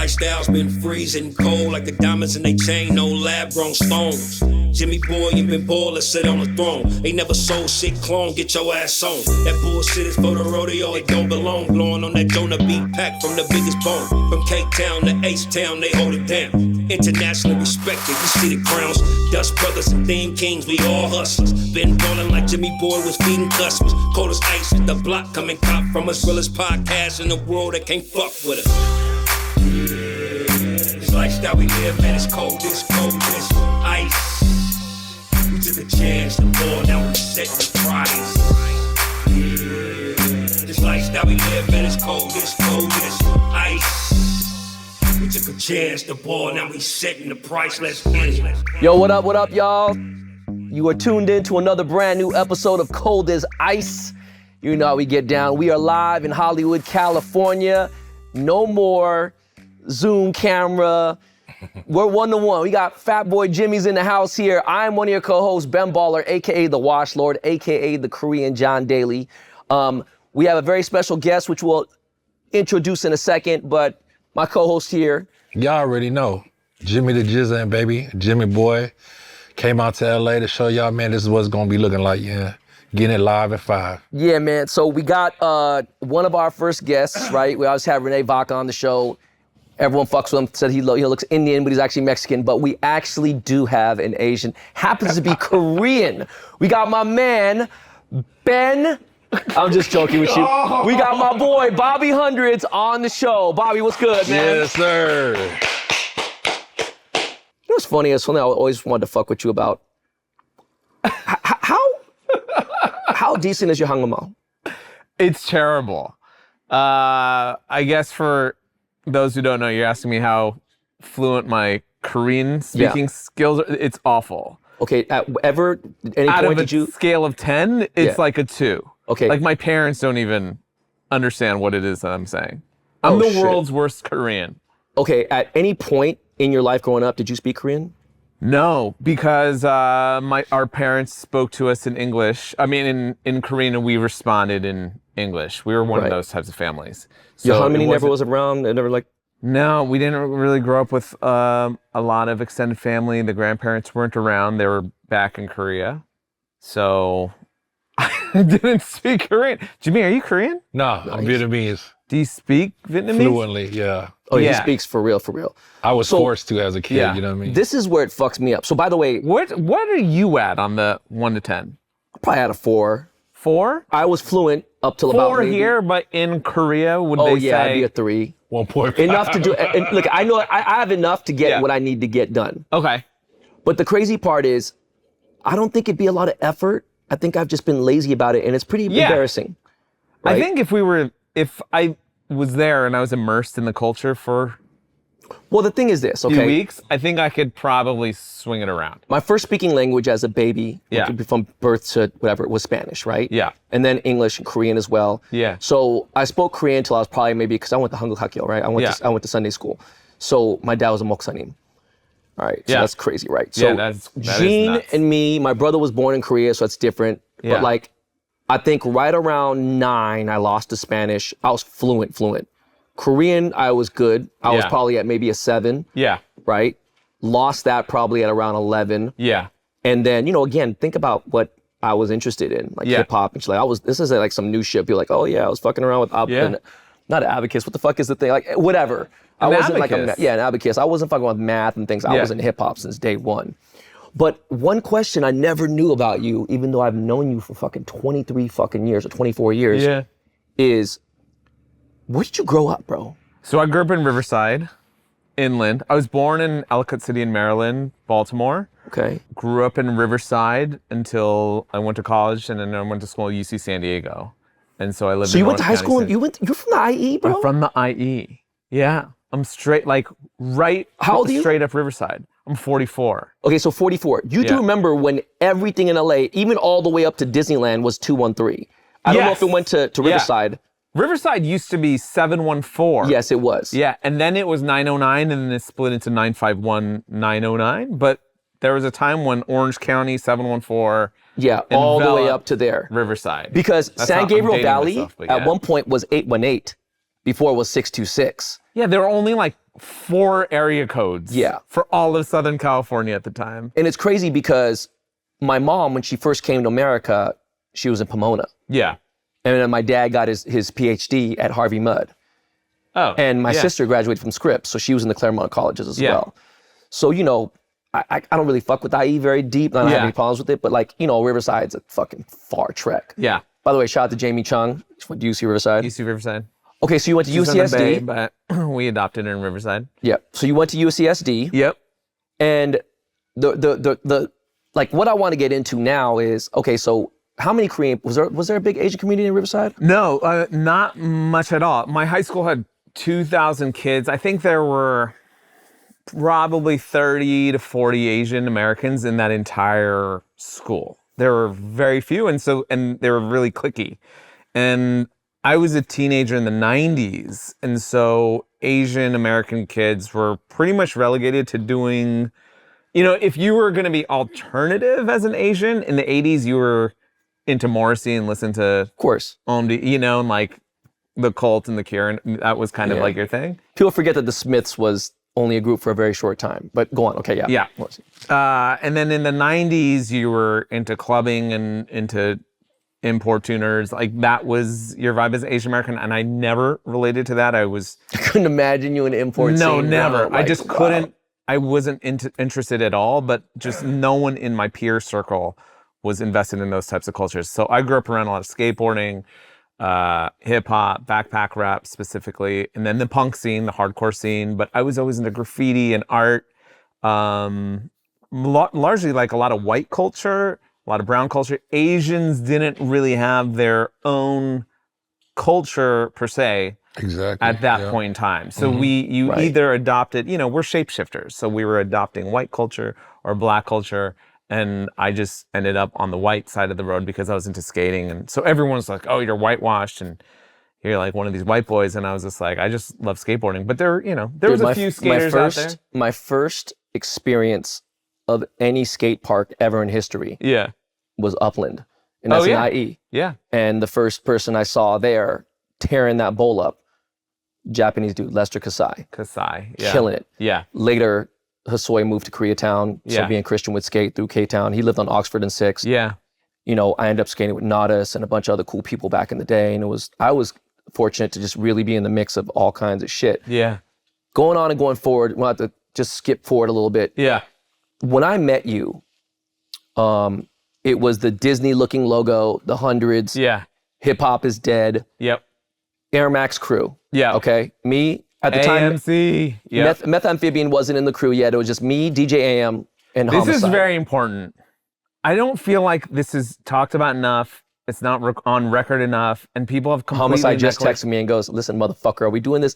lifestyle's been freezing cold like the diamonds in they chain, no lab-grown stones. Jimmy boy, you been baller, sit on the throne. Ain't never sold shit, clone, get your ass on. That bullshit is for the rodeo, it don't belong. Blowing on that donut beat pack from the biggest bone. From Cape Town to H-Town, they hold it down. Internationally respected, you see the crowns. Dust Brothers and Theme Kings, we all hustlers. Been ballin' like Jimmy Boy was feeding customers. Cold as ice, the block coming cop from us. Realest podcast in the world that can't fuck with us. This lifestyle we live, man, it's cold as ice. We took a chance to fall, now we set the price. This lifestyle we live, man, it's cold as ice. We took a chance to ball, now we setting the price. Let's get it. Yo, what up, y'all? You are tuned in to another brand new episode of Cold as Ice. You know how we get down. We are live in Hollywood, California. No more Zoom camera. We're one-to-one. We got Fat Boy Jimmy's in the house here. I'm one of your co-hosts, Ben Baller, a.k.a. The Wash Lord, a.k.a. the Korean John Daly. We have a very special guest, which we'll introduce in a second, but my co-host here. Y'all already know. Jimmy the Jizzin, baby. Jimmy Boy. Came out to LA to show y'all, man, this is what it's gonna be looking like, yeah. Getting it live at 5. Yeah, man. So we got one of our first guests, right? We always have Renee Vaca on the show. Everyone fucks with him, said he looks Indian, but he's actually Mexican. But we actually do have an Asian. Happens to be Korean. We got my man, Ben. I'm just joking with you. We got my boy, Bobby Hundreds, on the show. Bobby, what's good, man? Yes, sir. You know what's funny? It's something I always wanted to fuck with you about. How decent is your Hangul? It's terrible. I guess for those who don't know, you're asking me how fluent my Korean speaking skills are. It's awful. Okay, at any Out point of a scale of 10, it's like a 2. Okay. Like my parents don't even understand what it is that I'm saying. I'm the world's worst Korean. Okay, at any point in your life growing up, did you speak Korean? No, because our parents spoke to us in English. I mean, in Korean, and we responded in English. We were one of those types of families. So your harmony never was around? Never like? No, we didn't really grow up with a lot of extended family. The grandparents weren't around. They were back in Korea. So I didn't speak Korean. Jimmy, are you Korean? No, I'm Vietnamese. Do you speak Vietnamese? Fluently, yeah. Oh, he speaks for real. I was forced to as a kid, you know what I mean? This is where it fucks me up. So by the way, what are you at on the 1 to 10? Probably at a 4. 4? I was fluent up till about 4 here, but in Korea, would they say? I'd be a 3. 1.5. Enough to do, and look, I know I have enough to get what I need to get done. Okay. But the crazy part is, I don't think it'd be a lot of effort. I think I've just been lazy about it, and it's pretty embarrassing. Right? I think if I was there and I was immersed in the culture for well, the thing is this, okay? 2 weeks, I think I could probably swing it around. My first speaking language as a baby, from birth to whatever, was Spanish, right? Yeah. And then English and Korean as well. Yeah. So I spoke Korean until I was probably because I went to Hangul Hakyo, right? I went to Sunday school. So my dad was a Moksanim. All right, so that's crazy, right? So that Gene and me, my brother was born in Korea, so it's different. Yeah. But like, I think right around 9, I lost to Spanish. I was fluent. Korean, I was good. I was probably at maybe a 7. Yeah. Right? Lost that probably at around 11. Yeah. And then, again, think about what I was interested in, like hip hop and shit. Like this is like some new shit. People like, oh yeah, I was fucking around with not an abacus. What the fuck is the thing? Like whatever. I wasn't abacus. An abacus. I wasn't fucking with math and things. I was in hip hop since day one. But one question I never knew about you, even though I've known you for fucking 23 fucking years or 24 years, is where did you grow up, bro? So I grew up in Riverside, inland. I was born in Ellicott City in Maryland, Baltimore. Okay. Grew up in Riverside until I went to college, and then I went to school at UC San Diego. And so I lived So in you went to Orange high school County. and you're from the IE, bro? I'm from the IE. Yeah. I'm straight, How old are you? Straight up Riverside. I'm 44. Okay, so 44. You do remember when everything in LA, even all the way up to Disneyland, was 213. I don't know if it went to Riverside. Riverside used to be 714. Yes, it was. Yeah, and then it was 909, and then it split into 951, 909. But there was a time when Orange County, 714. Yeah, all the way up to there. Riverside. Because That's San how I'm Gabriel dating Valley myself, but at one point was 818 before it was 626. Yeah, there were only like 4 area codes. Yeah. For all of Southern California at the time. And it's crazy because my mom, when she first came to America, she was in Pomona. Yeah. And then my dad got his PhD at Harvey Mudd. Oh. And my yeah. sister graduated from Scripps, so she was in the Claremont colleges as Yeah. well. So, you know, I don't really fuck with IE very deep. I don't have any problems with it, but like, you know, Riverside's a fucking far trek. Yeah. By the way, shout out to Jamie Chung. She went to UC Riverside. UC Riverside. Okay, so you went to She's in the UCSD. Bay, but we adopted her in Riverside. Yeah. So you went to UCSD. Yep. And the like what I want to get into now is, okay, so how many Korean, was there a big Asian community in Riverside? No, not much at all. My high school had 2,000 kids. I think there were probably 30 to 40 Asian Americans in that entire school. There were very few, and they were really cliquey. And I was a teenager in the 90s, and so Asian American kids were pretty much relegated to doing, you know, if you were going to be alternative as an Asian, in the 80s you were into Morrissey and listened to, Of course. you know, and like the Cult and the Cure, and that was kind of like your thing. People forget that the Smiths was only a group for a very short time, but go on. Okay, yeah. Yeah. And then in the 90s, you were into clubbing and into import tuners. Like that was your vibe as Asian American, and I never related to that. I couldn't imagine you in import scene. No, never. Like, I just couldn't. I wasn't interested at all, but just no one in my peer circle was invested in those types of cultures. So I grew up around a lot of skateboarding, hip hop, backpack rap specifically, and then the punk scene, the hardcore scene. But I was always into graffiti and art, largely like a lot of white culture, a lot of brown culture. Asians didn't really have their own culture per se. Exactly. At that point in time. So you either adopted, you know, we're shapeshifters. So we were adopting white culture or black culture. And I just ended up on the white side of the road because I was into skating. And so everyone's like, oh, you're whitewashed and you're like one of these white boys. And I was just like, I just love skateboarding. But there, you know, there was a few skaters out there. My first experience of any skate park ever in history was Upland. And that's in IE. Yeah. And the first person I saw there tearing that bowl up, Japanese dude, Lester Kasai. Yeah. Killing it. Yeah. Later, Hasoi moved to Koreatown, so being Christian would skate through K-Town. He lived on Oxford and 6th. Yeah. You know, I ended up skating with Nadas and a bunch of other cool people back in the day, and I was fortunate to just really be in the mix of all kinds of shit. Yeah. Going on and going forward, we'll have to just skip forward a little bit. Yeah. When I met you, it was the Disney-looking logo, the hundreds. Yeah. Hip Hop is Dead. Yep. Air Max crew. Yeah. Okay. Me at the time. AMC. Yeah. Methamphian wasn't in the crew yet. It was just me, DJ AM, and Homicide. This is very important. I don't feel like this is talked about enough. It's not on record enough, and people have completely Homicide just texted me and goes, "Listen, motherfucker, are we doing this?"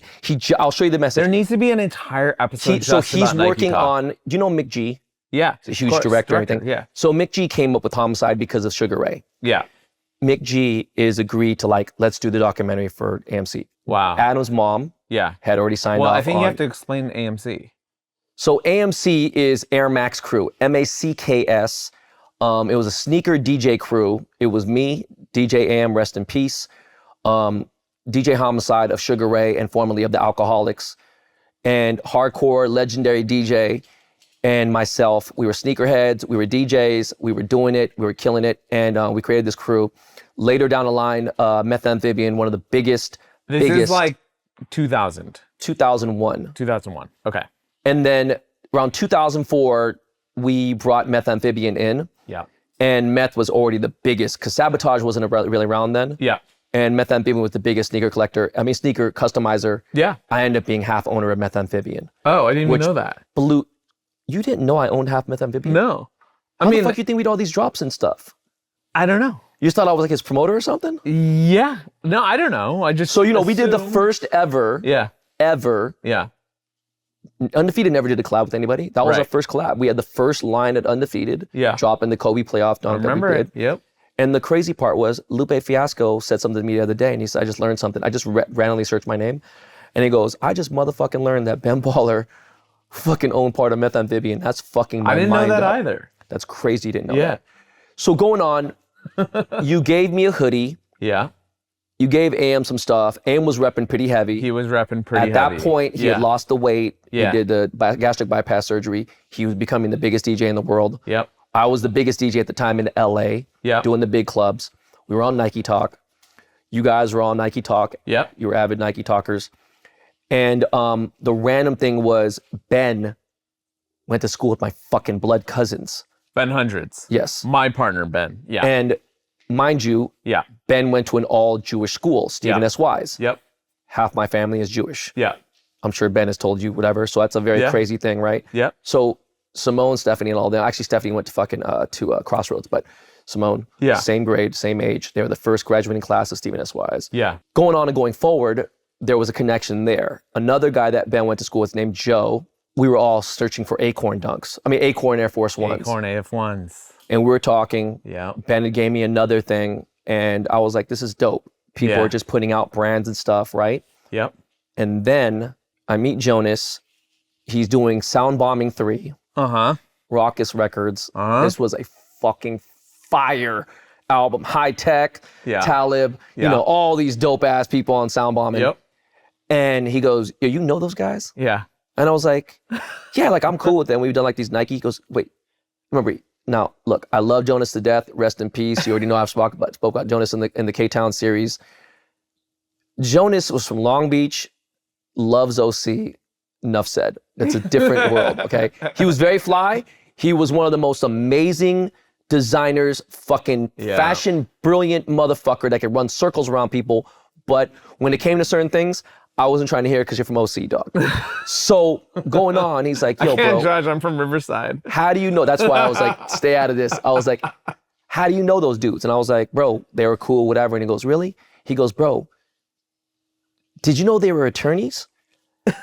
I'll show you the message. There needs to be an entire episode. So he's working on. Do you know Mick G? Yeah. He's a huge director and everything. Yeah. So Mick G came up with Homicide because of Sugar Ray. Yeah. Mick G is agreed to like, let's do the documentary for AMC. Wow. Adam's mom had already signed off. Well, I think you have to explain AMC. So AMC is Air Max crew, MACKS. It was a sneaker DJ crew. It was me, DJ AM, rest in peace, DJ Homicide of Sugar Ray and formerly of the Alcoholics, and hardcore legendary DJ and myself. We were sneakerheads, we were DJs, we were doing it, we were killing it, and we created this crew. Later down the line, Methamphian, one of the biggest. This is like 2000. 2001. 2001, okay. And then around 2004, we brought Methamphian in. Yeah. And Meth was already the biggest, because Sabotage wasn't really around then. Yeah. And Methamphian was the biggest sneaker sneaker customizer. Yeah. I ended up being half owner of Methamphian. Oh, I didn't even know that. You didn't know I owned half Methamphian? No. How the fuck you think we did all these drops and stuff? I don't know. You just thought I was like his promoter or something? Yeah. No, I don't know. I just So, we did the first ever. Yeah. Yeah. Undefeated never did a collab with anybody. That was our first collab. We had the first line at Undefeated. Yeah. Dropping the Kobe playoff dunk that we did. Yep. And the crazy part was Lupe Fiasco said something to me the other day, and he said, I just learned something. I just randomly searched my name. And he goes, I just motherfucking learned that Ben Baller fucking owned part of Methamphian. That's fucking my mind. I didn't know that up. either. That's crazy you didn't know that. So going on, you gave me a hoodie. Yeah. you gave AM some stuff. AM was repping pretty heavy. He was repping pretty heavy. At that point, he had lost the weight. Yeah. He did the gastric bypass surgery. He was becoming the biggest DJ in the world. Yep. I was the biggest DJ at the time in LA, doing the big clubs. We were on Nike Talk. You guys were on Nike Talk. Yep. You were avid Nike talkers. And the random thing was Ben went to school with my fucking blood cousins. Ben Hundreds. Yes. My partner, Ben. Yeah. And mind you, Ben went to an all-Jewish school, Stephen S. Wise. Yep. Half my family is Jewish. Yeah. I'm sure Ben has told you whatever. So that's a very crazy thing, right? Yep. So Simone, Stephanie, and all them. Actually, Stephanie went to fucking to Crossroads, but Simone, same grade, same age. They were the first graduating class of Stephen S. Wise. Yeah. Going on and going forward, there was a connection there. Another guy that Ben went to school with named Joe. We were all searching for Acorn dunks. I mean, Acorn Air Force Ones. Acorn AF1s. And we were talking. Yeah. Ben had gave me another thing, and I was like, this is dope. People are just putting out brands and stuff, right? Yep. And then I meet Jonas. He's doing Sound Bombing 3. Raucous Records. This was a fucking fire album. High Tech, Talib, you know, all these dope ass people on Sound Bombing. Yep. And he goes, yo, you know those guys? Yeah. And I was like, yeah, like I'm cool with them. We've done like these Nike. He goes, wait, remember, now look, I love Jonas to death. Rest in peace. You already know I've spoke about Jonas in the K-Town series. Jonas was from Long Beach, loves OC. Enough said. It's a different world, okay? He was very fly. He was one of the most amazing designers, fucking fashion brilliant motherfucker that could run circles around people. But when it came to certain things, I wasn't trying to hear it because you're from OC, dog. So going on, he's like, yo, I can't bro. judge, I'm from Riverside. How do you know? That's why I was like, stay out of this. I was like, how do you know those dudes? And I was like, bro, they were cool, whatever. And he goes, really? He goes, bro, did you know they were attorneys?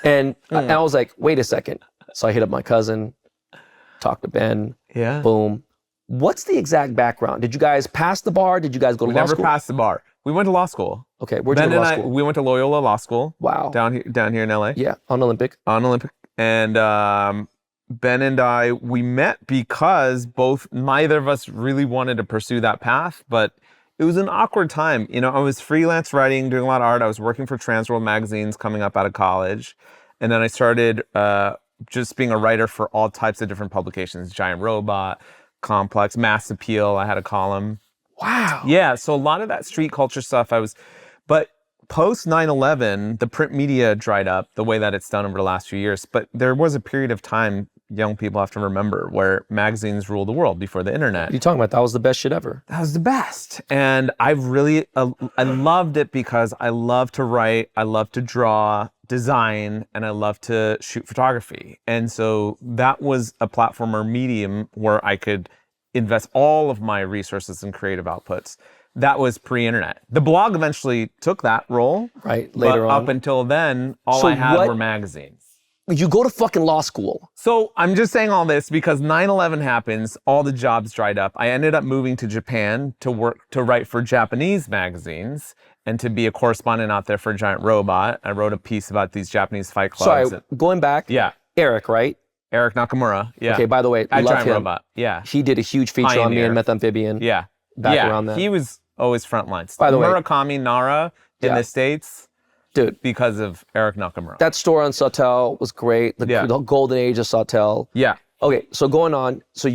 And I was like, wait a second. So I hit up my cousin, talked to Ben. Yeah. Boom. What's the exact background? Did you guys pass the bar? Did you guys go to law school? We never passed the bar. We went to law school. Okay, where'd you go to law school? We went to Loyola Law School. Wow. Down here in LA. Yeah, on Olympic. And Ben and I, we met because neither of us really wanted to pursue that path, but it was an awkward time. You know, I was freelance writing, doing a lot of art. I was working for Transworld magazines coming up out of college. And then I started just being a writer for all types of different publications, Giant Robot, Complex, Mass Appeal. I had a column. Wow. Yeah, so a lot of that street culture stuff but post 9/11, the print media dried up the way that it's done over the last few years. But there was a period of time, young people have to remember, where magazines ruled the world before the internet. What are you talking about? That was the best shit ever. That was the best. And I really, I loved it because I love to write, I love to draw, design, and I love to shoot photography. And so that was a platform or medium where I could invest all of my resources and creative outputs. That was pre-internet. The blog eventually took that role. Right, later on. Up until then, all I had were magazines. You go to fucking law school. So I'm just saying all this because 9/11 happens, all the jobs dried up. I ended up moving to Japan to write for Japanese magazines and to be a correspondent out there for Giant Robot. I wrote a piece about these Japanese fight clubs. Sorry, going back. Yeah. Eric, right? Eric Nakamura. Yeah. Okay, by the way, at love Giant him. Robot. Yeah. He did a huge feature on me in Methamphibian. Yeah. Back around then. He was always front lines. By the way, Murakami Nara in the States. Dude. Because of Eric Nakamura. That store on Sawtelle was great. The golden age of Sawtelle. Yeah. Okay, so going on, so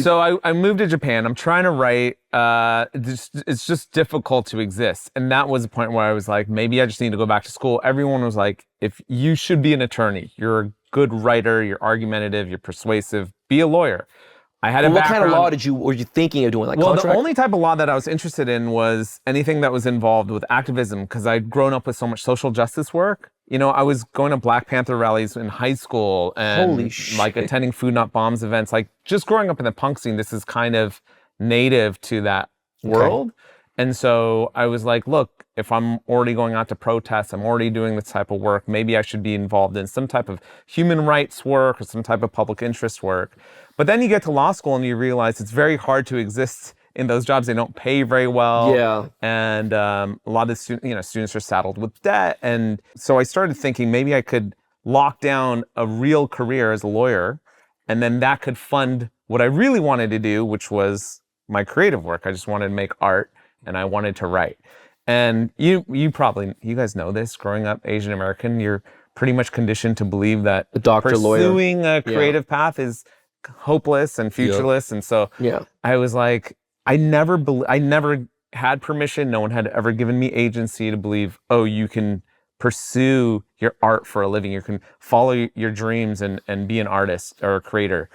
So I moved to Japan. I'm trying to write. It's just difficult to exist. And that was a point where I was like, maybe I just need to go back to school. Everyone was like, if you should be an attorney, you're a good writer, you're argumentative, you're persuasive, be a lawyer. I had what kind of law were you thinking of doing? Like contract? The only type of law that I was interested in was anything that was involved with activism, because I'd grown up with so much social justice work. You know, I was going to Black Panther rallies in high school and like attending Food Not Bombs events. Like just growing up in the punk scene, this is kind of native to that world. And so I was like, look, if I'm already going out to protest, I'm already doing this type of work, maybe I should be involved in some type of human rights work or some type of public interest work. But then you get to law school and you realize it's very hard to exist in those jobs. They don't pay very well. Yeah. And a lot of the students are saddled with debt. And so I started thinking maybe I could lock down a real career as a lawyer, and then that could fund what I really wanted to do, which was my creative work. I just wanted to make art and I wanted to write. And you guys know this, growing up Asian American, you're pretty much conditioned to believe that A doctor, lawyer. pursuing a creative path is hopeless and futureless. And so I was like, I never had permission. No one had ever given me agency to believe, oh, you can pursue your art for a living. You can follow your dreams and be an artist or a creator.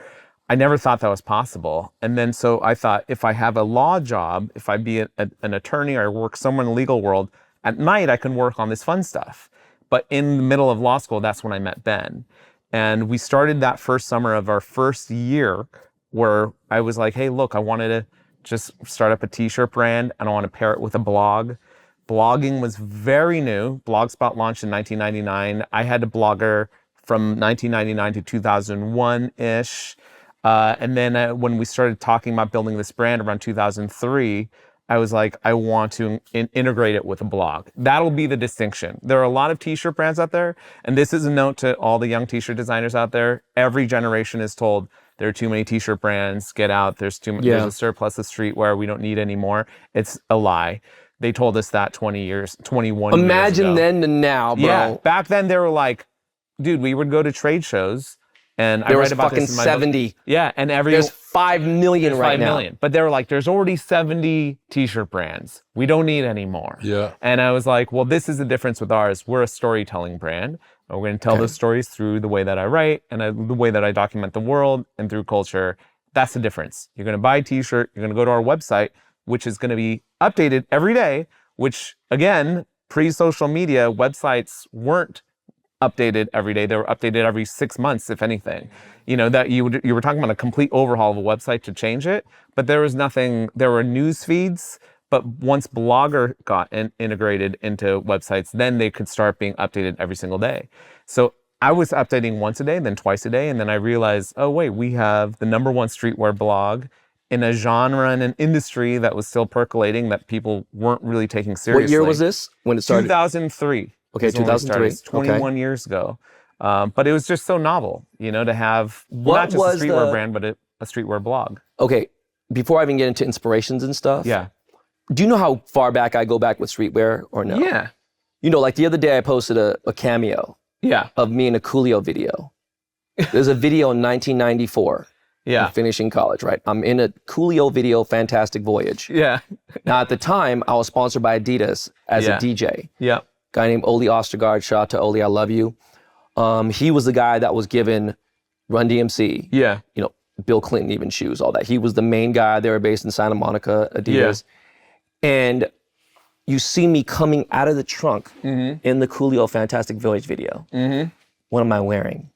I never thought that was possible. And then so I thought, if I have a law job, if I be an attorney or work somewhere in the legal world, at night I can work on this fun stuff. But in the middle of law school, that's when I met Ben. And we started that first summer of our first year where I was like, hey, look, I wanted to just start up a t-shirt brand and I want to pair it with a blog. Blogging was very new. Blogspot launched in 1999. I had a blogger from 1999 to 2001-ish. And then when we started talking about building this brand around 2003, I was like, I want to integrate it with a blog. That'll be the distinction. There are a lot of t-shirt brands out there, and this is a note to all the young t-shirt designers out there. Every generation is told there are too many t-shirt brands, get out, there's there's a surplus of streetwear, we don't need any more. It's a lie. They told us that 21 years ago. Imagine then to now, bro. Yeah, back then they were like, dude, we would go to trade shows, and I read about fucking this in my 70. book. Yeah, and There's 5 million right 5 now. million. But they were like, there's already 70 t-shirt brands. We don't need any more. Yeah. And I was like, well, this is the difference with ours. We're a storytelling brand. And we're going to tell those stories through the way that I write and the way that I document the world and through culture. That's the difference. You're going to buy a t-shirt. You're going to go to our website, which is going to be updated every day, which again, pre-social media, websites weren't updated every day. They were updated every 6 months, if anything. You know, that you were talking about a complete overhaul of a website to change it, but there was nothing, there were news feeds, but once Blogger got integrated into websites, then they could start being updated every single day. So I was updating once a day, then twice a day, and then I realized, oh wait, we have the #1 streetwear blog in a genre and an industry that was still percolating, that people weren't really taking seriously. What year was this when it started? 2003. Okay, 2003. It's 21 years ago. But it was just so novel, you know, to have What not just a streetwear brand, but a streetwear blog. Okay, before I even get into inspirations and stuff. Yeah. Do you know how far back I go back with streetwear or no? Yeah. You know, like the other day I posted a cameo Yeah. of me in a Coolio video. There's a video in 1994. Yeah. I'm finishing college, right? I'm in a Coolio video, Fantastic Voyage. Yeah. Now at the time, I was sponsored by Adidas as a DJ. Yeah. Guy named Oli Ostergaard, shout out to Oli, I love you. He was the guy that was given Run DMC. Yeah. You know, Bill Clinton even shoes, all that. He was the main guy. They were based in Santa Monica, Adidas. And you see me coming out of the trunk in the Coolio Fantastic Voyage video. What am I wearing?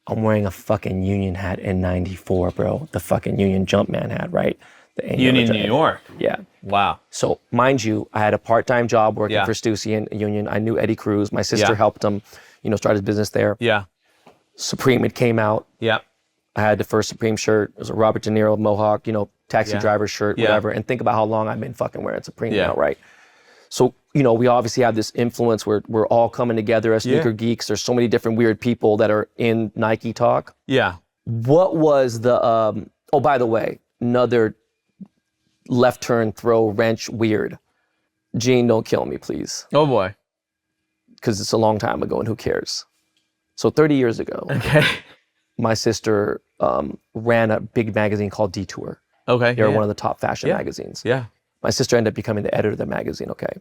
I'm wearing a fucking Union hat in '94, bro. The fucking Union Jumpman hat, right? The Union, New York. Yeah. Wow. So mind you, I had a part-time job working for Stussy and Union. I knew Eddie Cruz. My sister helped him, you know, start his business there. Yeah. Supreme, it came out. Yeah. I had the first Supreme shirt. It was a Robert De Niro Mohawk, you know, taxi driver shirt, whatever. And think about how long I've been fucking wearing Supreme now, right? So, you know, we obviously have this influence where we're all coming together as sneaker geeks. There's so many different weird people that are in Nike talk. Yeah. What was the, oh, by the way, another left turn, throw, wrench, weird. Gene, don't kill me, please. Oh boy. Because it's a long time ago and who cares? So 30 years ago, my sister ran a big magazine called Detour. Okay. They were one of the top fashion magazines. Yeah. My sister ended up becoming the editor of the magazine, okay?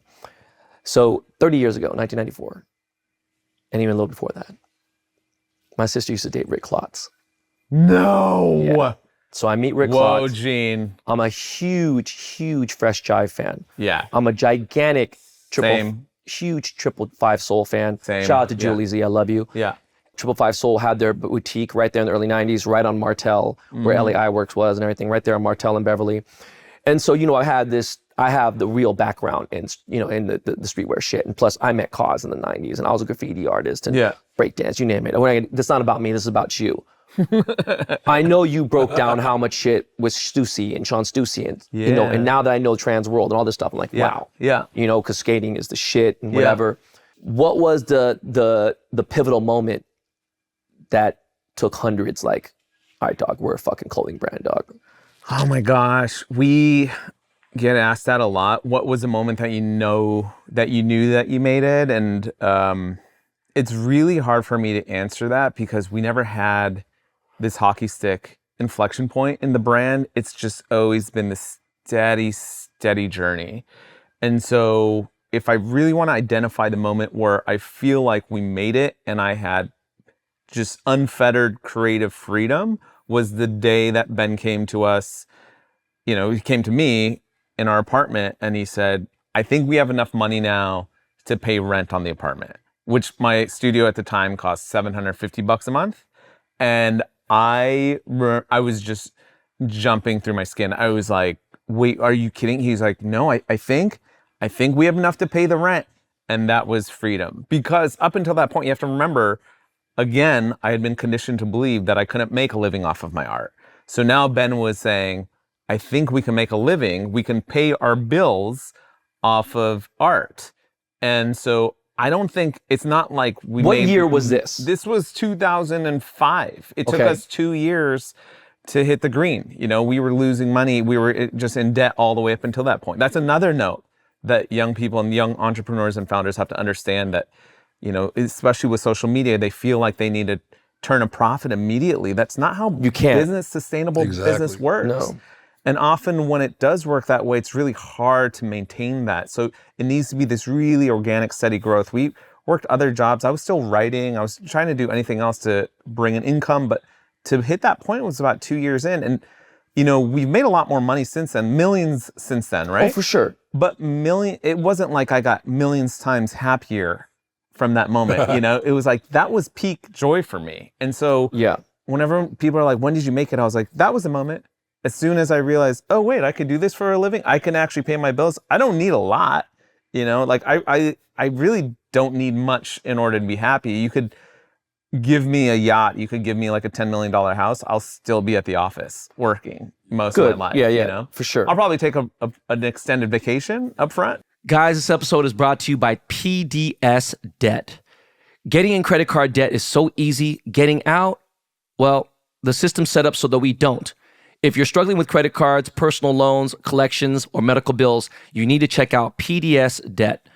So 30 years ago, 1994, and even a little before that, my sister used to date Rick Klotz. No. Yeah. So I meet Rick Whoa, Klotz. Gene. I'm a huge, huge Fresh Jive fan. Yeah. I'm a gigantic Same. huge 555 Soul fan. Same. Shout out to Julie Z, I love you. Yeah. 555 Soul had their boutique right there in the early 90s, right on Martel, where LA Works was and everything, right there on Martel and Beverly. And so, you know, I have the real background in, you know, in the streetwear shit. And plus I met Cause in the 90s and I was a graffiti artist and breakdance, you name it. That's not about me, this is about you. I know you broke down how much shit was Stussy and Sean Stussy and, you know, and now that I know Trans World and all this stuff, I'm like, wow. Yeah. You know, because skating is the shit and whatever. What was the pivotal moment that took hundreds like, all right, dog, we're a fucking clothing brand, dog? Oh my gosh. get asked that a lot. What was the moment that you knew that you made it? And it's really hard for me to answer that because we never had this hockey stick inflection point in the brand. It's just always been this steady journey. And so if I really want to identify the moment where I feel like we made it and I had just unfettered creative freedom, was the day that Ben came to us. You know, he came to me in our apartment and he said, I think we have enough money now to pay rent on the apartment, which my studio at the time cost $750 a month. And I was just jumping through my skin. I was like, wait, are you kidding? He's like, no, I think we have enough to pay the rent. And that was freedom. Because up until that point, you have to remember, again, I had been conditioned to believe that I couldn't make a living off of my art. So now Ben was saying, I think we can make a living. We can pay our bills off of art. And so I don't think, it's not like we What year was this? This was 2005. It took Okay. us 2 years to hit the green. You know, we were losing money. We were just in debt all the way up until that point. That's another note that young people and young entrepreneurs and founders have to understand, that, you know, especially with social media, they feel like they need to turn a profit immediately. That's not how You can't. sustainable Exactly. business works. No. And often when it does work that way, it's really hard to maintain that. So it needs to be this really organic, steady growth. We worked other jobs. I was still writing. I was trying to do anything else to bring an income, but to hit that point was about 2 years in. And, you know, we've made a lot more money since then, millions since then, right? Oh, for sure. But it wasn't like I got millions times happier from that moment. You know, it was like, that was peak joy for me. And so Yeah. whenever people are like, when did you make it? I was like, that was the moment. As soon as I realized, oh wait, I could do this for a living. I can actually pay my bills. I don't need a lot, you know, like I really don't need much in order to be happy. You could give me a yacht. You could give me like a $10 million house. I'll still be at the office working most Good. of my life. Yeah, You know? for sure. I'll probably take an extended vacation up front. Guys, this episode is brought to you by PDS Debt. Getting in credit card debt is so easy. Getting out, well, the system's set up so that we don't. If you're struggling with credit cards, personal loans, collections, or medical bills, you need to check out PDS Debt.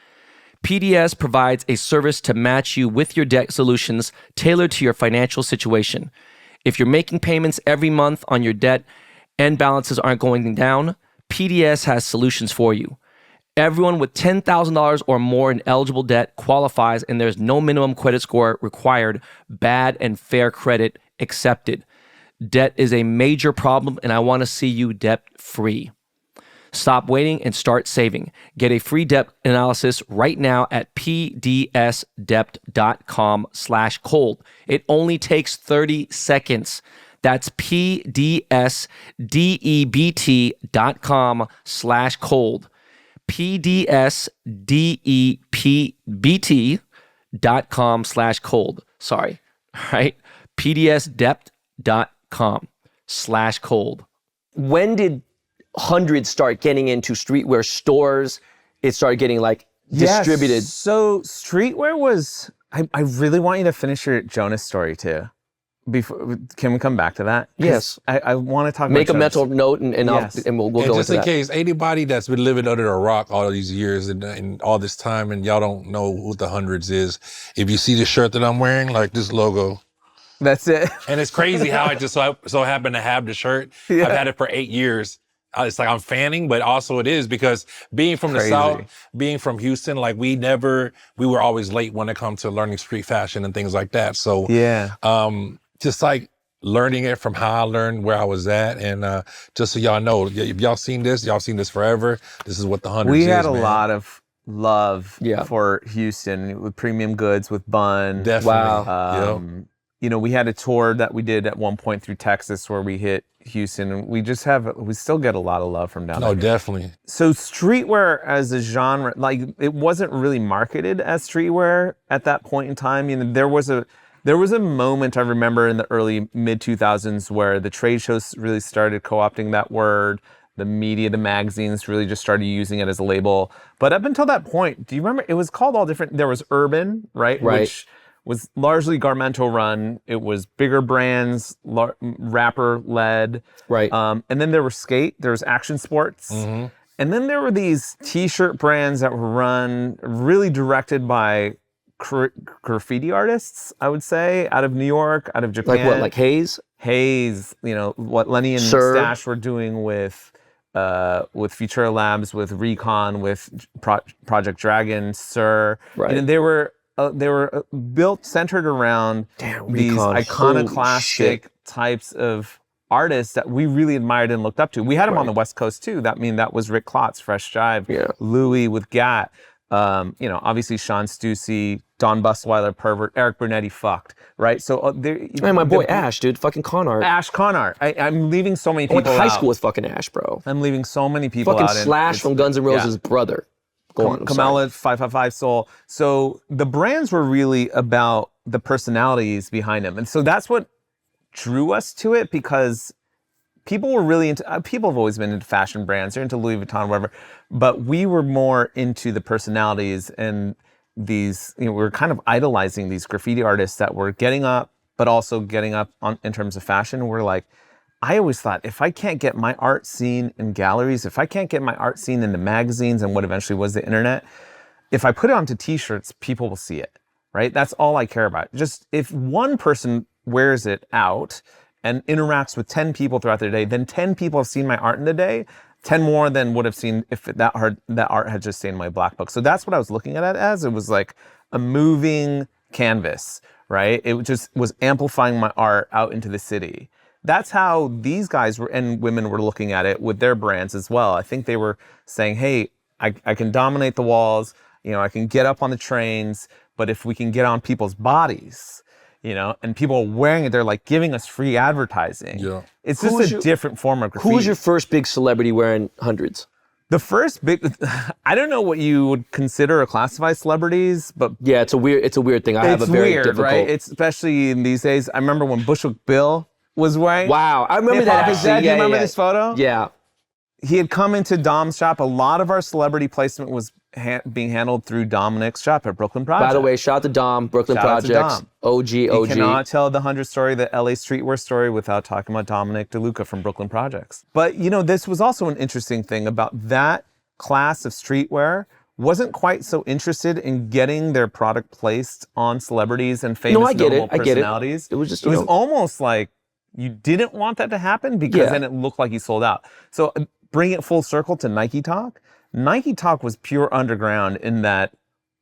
PDS provides a service to match you with your debt solutions tailored to your financial situation. If you're making payments every month on your debt and balances aren't going down, PDS has solutions for you. Everyone with $10,000 or more in eligible debt qualifies, and there's no minimum credit score required. Bad and fair credit accepted. Debt is a major problem, and I want to see you debt-free. Stop waiting and start saving. Get a free debt analysis right now at pdsdebt.com/cold. It only takes 30 seconds. That's pdsdebt.com/cold. pdsdebt.com/cold. Sorry. All right. pdsdebt.com/cold. When did Hundred start getting into streetwear stores? It started getting like distributed. Yes. So Streetwear was, I really want you to finish your Jonas story too. Can we come back to that? 'Cause Yes. I want to talk Make about a mental Jonas. note and Yes. we'll And go just into in that. case anybody that's been living under a rock all these years and all this time and y'all don't know what the Hundreds is, if you see the shirt that I'm wearing, like this logo, That's it. and it's crazy how I just so happen to have the shirt. Yeah. I've had it for 8 years. It's like I'm fanning, but also it is because being from the Crazy. South, being from Houston, like we were always late when it comes to learning street fashion and things like that. So Yeah. just like learning it from how I learned where I was at. And just so y'all know, if y'all seen this forever. This is what the Hundreds is, We had a man. lot of love Yeah. for Houston with premium goods, with Bun. Definitely. Wow. Yep. You know, we had a tour that we did at one point through Texas where we hit Houston, and we still get a lot of love from down No, there. definitely. So streetwear as a genre, like it wasn't really marketed as streetwear at that point in time. You know, there was a moment I remember in the early mid 2000s where the trade shows really started co-opting that word. The media, the magazines really just started using it as a label. But up until that point, do you remember? It was called all different. There was Urban, right? Right. Which was largely Garmento run. It was bigger brands, rapper led. Right. And then there was skate. There was action sports. Mm-hmm. And then there were these t-shirt brands that were run, really directed by graffiti artists, I would say, out of New York, out of Japan. Like what, like Hayes? Hayes, you know, what Lenny and Stash were doing with Futura Labs, with Recon, with Project Dragon, Sir. Right. And they were built, centered around these Recon. iconoclastic types of artists that we really admired and looked up to. We had them on the West Coast too. That was Rick Klotz, Fresh Jive, Louis with Gat, you know, obviously Sean Stussy, Don Busweiler, Pervert, Eric Bernetti, fucked, right? So my boy Ash, dude, fucking con art. Ash con art. I'm leaving so many people out. I went to high school with fucking Ash, bro. I'm leaving so many people out. Fucking Slash from Guns N' Roses' brother. Go on, Kamala 555 Soul. So the brands were really about the personalities behind them. And so that's what drew us to it, because people were really into, people have always been into fashion brands, they're into Louis Vuitton, whatever, but we were more into the personalities and these, you know, we were kind of idolizing these graffiti artists that were getting up, but also getting up in terms of fashion. We're like, I always thought, if I can't get my art seen in galleries, if I can't get my art seen in the magazines and what eventually was the internet, if I put it onto t-shirts, people will see it, right? That's all I care about. Just if one person wears it out and interacts with 10 people throughout the day, then 10 people have seen my art in the day, 10 more than would have seen if that art had just stayed in my black book. So that's what I was looking at it as. It was like a moving canvas, right? It just was amplifying my art out into the city. That's how these guys were, and women were looking at it with their brands as well. I think they were saying, hey, I can dominate the walls, you know, I can get up on the trains, but if we can get on people's bodies, you know, and people are wearing it, they're like giving us free advertising. Yeah. It's just a different form of graffiti. Who was your first big celebrity wearing hundreds? The first big, I don't know what you would consider or classify celebrities, but yeah, it's a weird thing. I have a very difficult, right? It's especially in these days. I remember when Bushwick Bill was wearing. Wow, I remember that. Do you remember this photo? Yeah. He had come into Dom's shop. A lot of our celebrity placement was being handled through Dominic's shop at Brooklyn Projects. By the way, shout out to Dom, Brooklyn Projects. OG. You cannot tell the 100 story, the LA Streetwear story, without talking about Dominic DeLuca from Brooklyn Projects. But, you know, this was also an interesting thing about that class of streetwear wasn't quite so interested in getting their product placed on celebrities and famous notable personalities. It was just, it was almost like you didn't want that to happen, because then it looked like you sold out. So bring it full circle to Nike Talk. Nike Talk was pure underground in that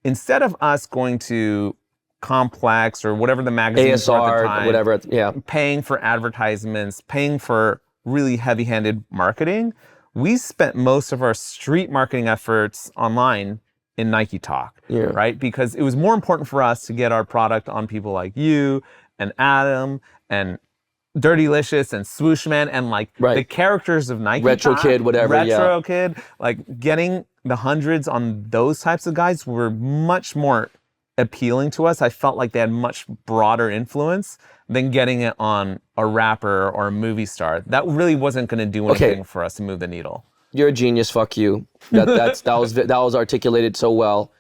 instead of us going to Complex or whatever the magazines were at the time, whatever, paying for advertisements, paying for really heavy-handed marketing, we spent most of our street marketing efforts online in Nike Talk, right? Because it was more important for us to get our product on people like you and Adam and Dirtylicious and Swoosh Man and like the characters of Nike Retro Talk, Kid, whatever. Retro Kid, like getting the hundreds on those types of guys were much more appealing to us. I felt like they had much broader influence than getting it on a rapper or a movie star. That really wasn't going to do anything for us to move the needle. You're a genius. Fuck you. That was articulated so well.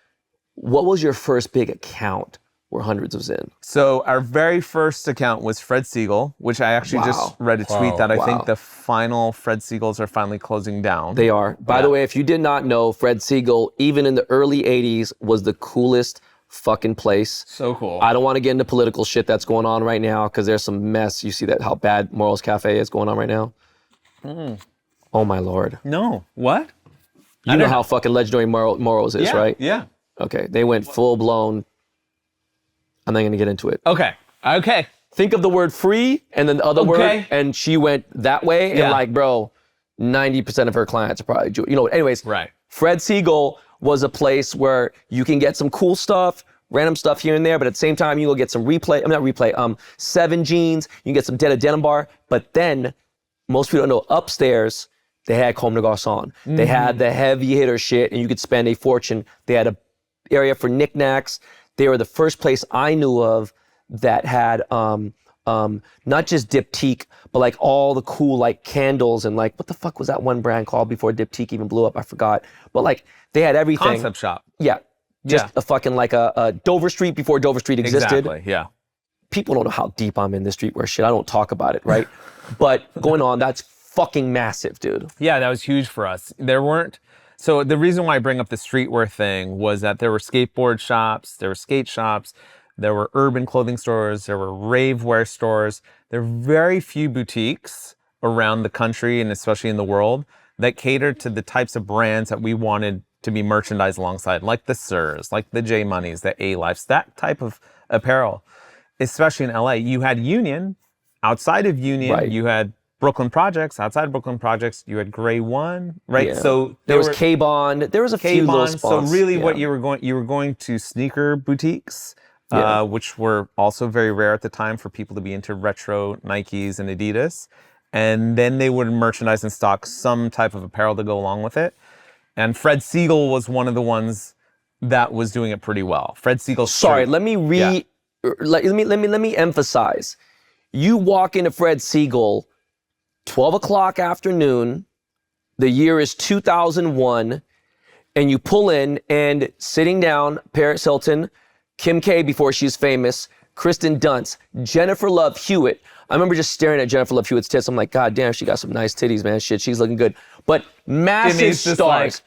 What was your first big account where hundreds was in? So our very first account was Fred Siegel, which I actually just read a tweet that I think the final Fred Siegels are finally closing down. They are. By the way, if you did not know, Fred Siegel, even in the early 80s, was the coolest fucking place. So cool. I don't want to get into political shit that's going on right now, because there's some mess. You see that, how bad Morals Cafe is going on right now? Oh my Lord. No. What? You know how fucking legendary Morals is, right? Yeah. Okay, they went full blown. I'm not going to get into it. Okay. Think of the word free and then the other word, and she went that way, and like, bro, 90% of her clients are probably Jewish. You know, anyways, Fred Siegel was a place where you can get some cool stuff, random stuff here and there, but at the same time, you go get some Seven jeans, you can get some denim bar, but then, most people don't know, upstairs, they had Comme des Garçons. They had the heavy hitter shit, and you could spend a fortune. They had a area for knickknacks. They were the first place I knew of that had not just Diptyque, but like all the cool like candles and like, what the fuck was that one brand called before Diptyque even blew up? I forgot. But like they had everything. Concept shop. Yeah. Just a fucking like a Dover Street before Dover Street existed. Exactly, yeah. People don't know how deep I'm in this streetwear shit. I don't talk about it, right? But going on, that's fucking massive, dude. Yeah, that was huge for us. So the reason why I bring up the streetwear thing was that there were skateboard shops, there were skate shops, there were urban clothing stores, there were rave wear stores. There are very few boutiques around the country and especially in the world that cater to the types of brands that we wanted to be merchandised alongside, like the Sirs, like the J Moneys, the A-Lifes, that type of apparel. Especially in LA, you had Union. Outside of Union, Right. you had Brooklyn Projects. Outside of Brooklyn Projects, you had Grey One, right? Yeah. So There was K-Bond. There was a few little So spots. really, yeah. what you were going to sneaker boutiques, Yeah. which were also very rare at the time for people to be into retro Nikes and Adidas, and then they would merchandise and stock some type of apparel to go along with it. And Fred Siegel was one of the ones that was doing it pretty well. Fred Siegel. Sorry, let me emphasize. You walk into Fred Siegel, 12 o'clock afternoon, the year is 2001, and you pull in and sitting down, Paris Hilton, Kim K before she's famous, Kristen Dunst, Jennifer Love Hewitt. I remember just staring at Jennifer Love Hewitt's tits. I'm like, God damn, she got some nice titties, man. Shit, she's looking good. But massive Denise just stars.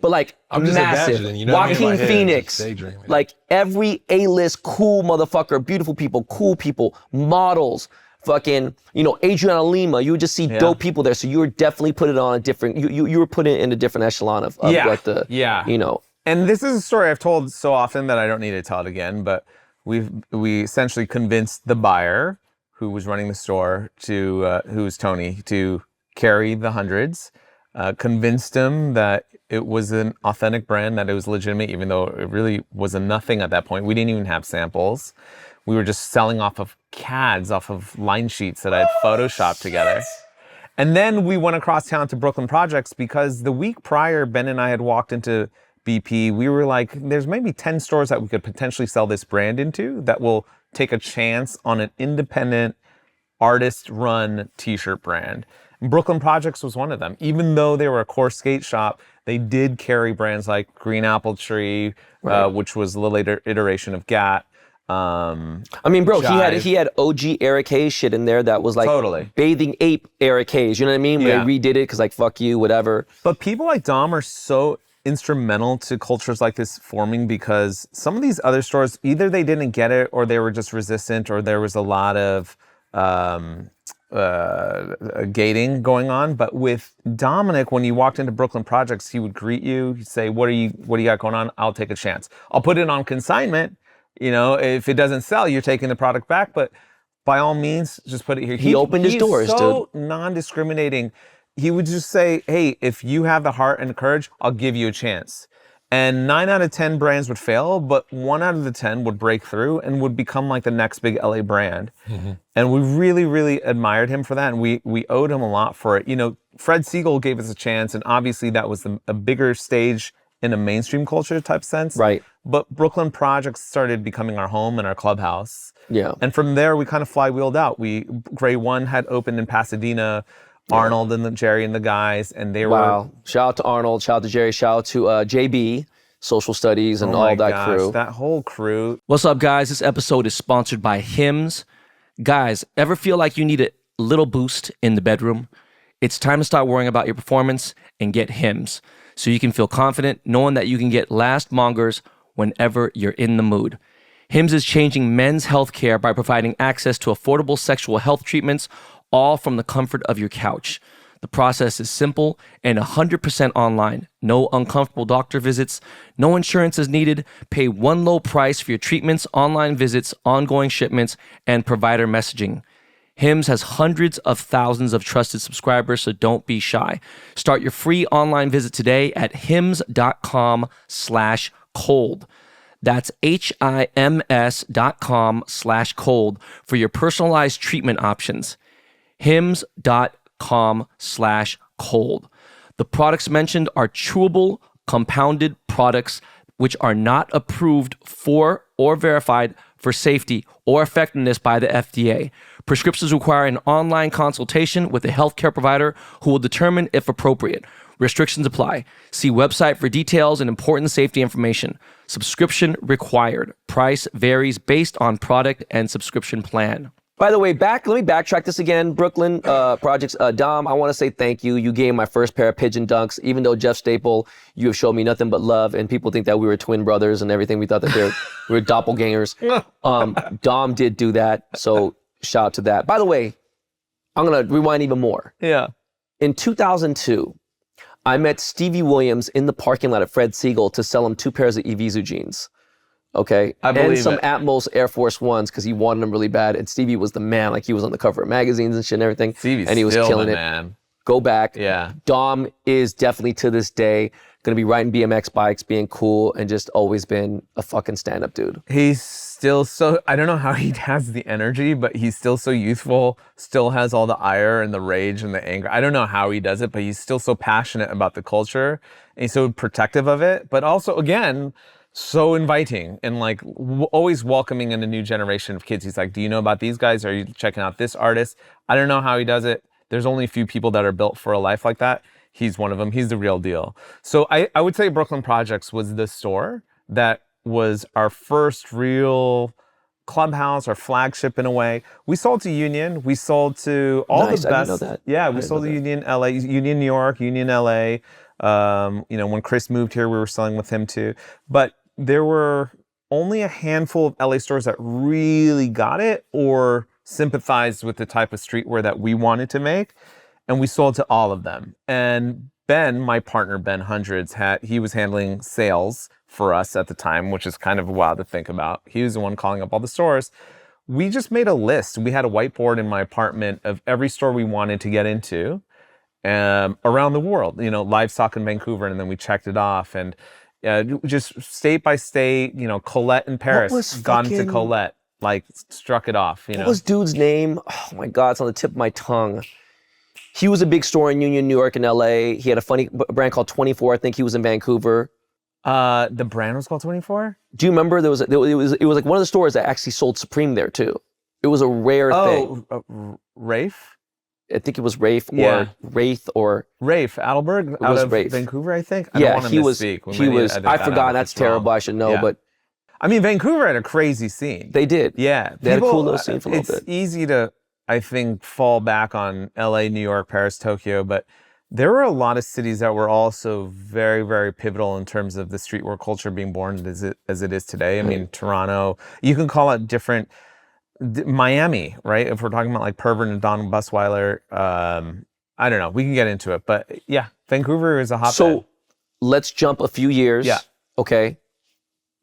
But like I'm just massive. imagining, you know what I mean? Joaquin In my head, Phoenix. just daydreaming. Like every A-list cool motherfucker, beautiful people, cool people, models, fucking, Adriana Lima. You would just see dope people there. So you were definitely put it on a different, you were put it in a different echelon of like the, And this is a story I've told so often that I don't need to tell it again, but we essentially convinced the buyer who was running the store who was Tony, to carry the hundreds, convinced him that it was an authentic brand, that it was legitimate, even though it really was a nothing at that point. We didn't even have samples. We were just selling off of CADs, off of line sheets that I had photoshopped together. And then we went across town to Brooklyn Projects because the week prior, Ben and I had walked into BP. We were like, there's maybe 10 stores that we could potentially sell this brand into that will take a chance on an independent artist-run t-shirt brand. And Brooklyn Projects was one of them. Even though they were a core skate shop, they did carry brands like Green Apple Tree, which was a later iteration of GAT. I mean, bro, he had OG Eric Hayes shit in there that was like Totally. Bathing Ape Eric Hayes. You know what I mean? Yeah. They redid it because like, fuck you, whatever. But people like Dom are so instrumental to cultures like this forming because some of these other stores, either they didn't get it or they were just resistant or there was a lot of gating going on. But with Dominic, when you walked into Brooklyn Projects, he would greet you. He'd say, what do you got going on? I'll take a chance. I'll put it on consignment. If it doesn't sell, you're taking the product back. But by all means, just put it here. He opened his doors, so non-discriminating. He would just say, hey, if you have the heart and the courage, I'll give you a chance. And 9 out of 10 brands would fail, but 1 out of the 10 would break through and would become like the next big LA brand. Mm-hmm. And we really, really admired him for that. And we owed him a lot for it. Fred Siegel gave us a chance, and obviously that was a bigger stage in a mainstream culture type sense. Right. But Brooklyn Projects started becoming our home and our clubhouse. Yeah. And from there, we kind of flywheeled out. Grey One had opened in Pasadena. Arnold and Jerry and the guys, and they were... Shout out to Arnold, shout out to Jerry, shout out to JB, Social Studies, and all that crew. That whole crew. What's up, guys? This episode is sponsored by Hims. Guys, ever feel like you need a little boost in the bedroom? It's time to start worrying about your performance and get Hims, so you can feel confident knowing that you can get last mongers whenever you're in the mood. Hims is changing men's healthcare by providing access to affordable sexual health treatments, all from the comfort of your couch. The process is simple and 100% online. No uncomfortable doctor visits, no insurance is needed. Pay one low price for your treatments, online visits, ongoing shipments, and provider messaging. Hims has hundreds of thousands of trusted subscribers, so don't be shy. Start your free online visit today at hims.com/cold. That's HIMS.com/cold for your personalized treatment options. hims.com/cold. The products mentioned are chewable, compounded products which are not approved for or verified for safety or effectiveness by the FDA. Prescriptions require an online consultation with a healthcare provider who will determine if appropriate. Restrictions apply. See website for details and important safety information. Subscription required. Price varies based on product and subscription plan. By the way, let me backtrack this again. Brooklyn projects. Dom, I want to say thank you. You gave my first pair of pigeon dunks. Even though Jeff Staple, you have shown me nothing but love, and people think that we were twin brothers and everything. We thought that we were doppelgangers. Dom did do that, so shout out to that. By the way, I'm gonna rewind even more. Yeah. In 2002, I met Stevie Williams in the parking lot at Fred Siegel to sell him 2 pairs of Evisu jeans. Okay, I believe and some it. Atmos Air Force Ones because he wanted them really bad. And Stevie was the man, like he was on the cover of magazines and shit and everything. Stevie's and he was still killing the it. man. Go back. Yeah. Dom is definitely to this day gonna be riding BMX bikes, being cool, and just always been a fucking stand-up dude. He's still so, I don't know how he has the energy, but he's still so youthful, still has all the ire and the rage and the anger. I don't know how he does it, but he's still so passionate about the culture and he's so protective of it, but also, again, so inviting and like always welcoming in a new generation of kids. He's like, do you know about these guys? Are you checking out this artist? I don't know how he does it. There's only a few people that are built for a life like that. He's one of them. He's the real deal. So I would say Brooklyn Projects was the store that was our first real clubhouse, our flagship in a way. We sold to Union. We sold to all Nice, the I best. didn't know that. Yeah, I we didn't sold know to that. Union LA, Union New York, Union LA. When Chris moved here, we were selling with him too. But there were only a handful of LA stores that really got it or sympathized with the type of streetwear that we wanted to make. And we sold to all of them. And Ben, my partner, Ben Hundreds, he was handling sales for us at the time, which is kind of wild to think about. He was the one calling up all the stores. We just made a list. We had a whiteboard in my apartment of every store we wanted to get into around the world, livestock in Vancouver, and then we checked it off. And just state by state, Colette in Paris, gone into Colette, like struck it off. What was dude's name? Oh my God, it's on the tip of my tongue. He was a big store in Union, New York, and LA. He had a funny brand called 24. I think he was in Vancouver. The brand was called 24? Do you remember it was like one of the stores that actually sold Supreme there too. It was a rare thing. Rafe? I think it was Rafe or Wraith or Rafe Adelberg out of Rafe. Vancouver, I think. I yeah, don't want to he was. misspeak. He was. I forgot. That's terrible. I should know, Yeah. but I mean, Vancouver had a crazy scene. they did. Yeah, They had a cool little scene for a little It's bit. easy to, I think, fall back on LA, New York, Paris, Tokyo, but there were a lot of cities that were also very, very pivotal in terms of the streetwear culture being born as it is today. I mean, Toronto, you can call it different. Miami, right? If we're talking about like Pervert and Don Busweiler, I don't know. We can get into it, but yeah, Vancouver is a hotbed. So let's jump a few years. Yeah. Okay.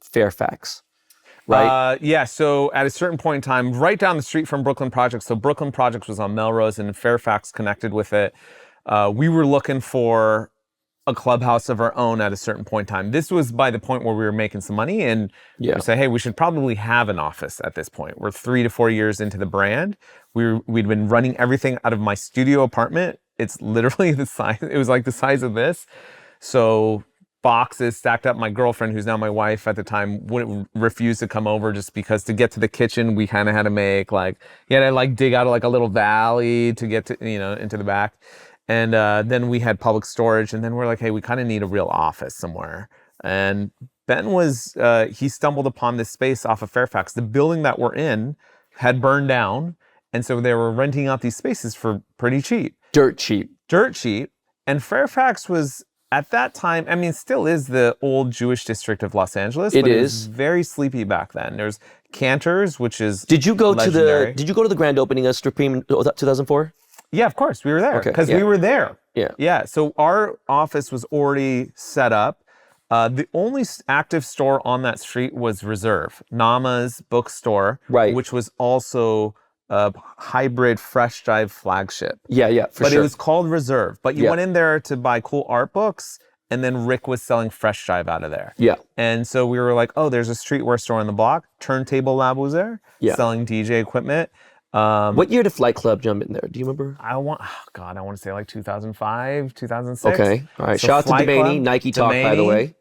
Fairfax. Right. So at a certain point in time, right down the street from Brooklyn Projects. So Brooklyn Projects was on Melrose and Fairfax connected with it. We were looking for a clubhouse of our own at a certain point in time. This was by the point where we were making some money and we say, hey, we should probably have an office at this point. We're 3 to 4 years into the brand. We'd been running everything out of my studio apartment. It's literally the size, it was like the size of this. So boxes stacked up. My girlfriend, who's now my wife at the time, wouldn't refuse to come over just because to get to the kitchen, we kind of had to make dig out like a little valley to get to, into the back. And then we had public storage, and then we're like, hey, we kind of need a real office somewhere. And Ben he stumbled upon this space off of Fairfax. The building that we're in had burned down, and so they were renting out these spaces for pretty cheap. Dirt cheap. And Fairfax was, at that time, I mean, still is the old Jewish district of Los Angeles. It was very sleepy back then. There's Cantor's, which is Did you go legendary. to the grand opening of Supreme 2004? Yeah, of course, we were there because yeah. we were there. Yeah. Yeah, so our office was already set up. The only active store on that street was Reserve, Nama's bookstore, Right. which was also a hybrid Fresh Drive flagship. Yeah, But sure. it was called Reserve. But you Yeah. went in there to buy cool art books, and then Rick was selling Fresh Drive out of there. Yeah. And so we were like, oh, there's a streetwear store on the block. Turntable Lab was there, selling DJ equipment. What year did Flight Club jump in there? Do you remember? I want to say like 2005, 2006. Okay. All right. So Shout out to Flight Demaney. Club, Nike Talk, by the Demaney, way.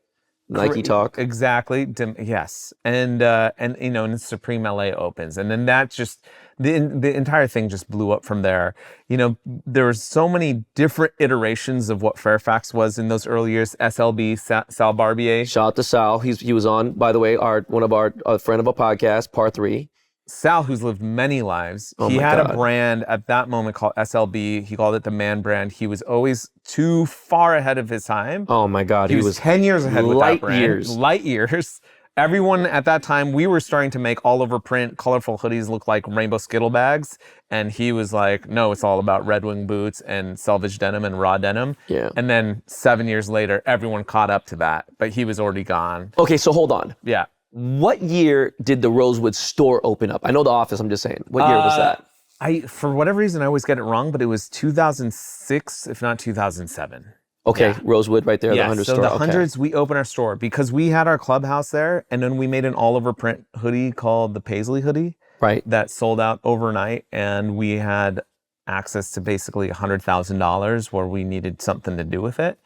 Nike Talk. Exactly. Yes. And and Supreme LA opens. And then that just, the entire thing just blew up from there. There were so many different iterations of what Fairfax was in those early years. SLB, Sal Barbier. Shout out to Sal. He was on, by the way, a friend of our podcast, Part 3. Sal, who's lived many lives, Oh he my had God. a brand at that moment called SLB. He called it the man brand. He was always too far ahead of his time. Oh my God. He was 10 years ahead with light that brand. years. Light years. Everyone at that time, we were starting to make all over print, colorful hoodies look like rainbow Skittle bags. And he was like, no, it's all about Red Wing boots and selvage denim and raw denim. Yeah. And then 7 years later, everyone caught up to that, but he was already gone. Okay, so hold on. Yeah. What year did the Rosewood store open up? I know the office, I'm just saying. What year was that? For whatever reason, I always get it wrong, but it was 2006, if not 2007. Okay, Yeah. Rosewood right there, the Yeah, 100 so store. the Okay. Hundreds, we opened our store because we had our clubhouse there, and then we made an all-over print hoodie called the Paisley hoodie Right. that sold out overnight, and we had access to basically $100,000 where we needed something to do with it.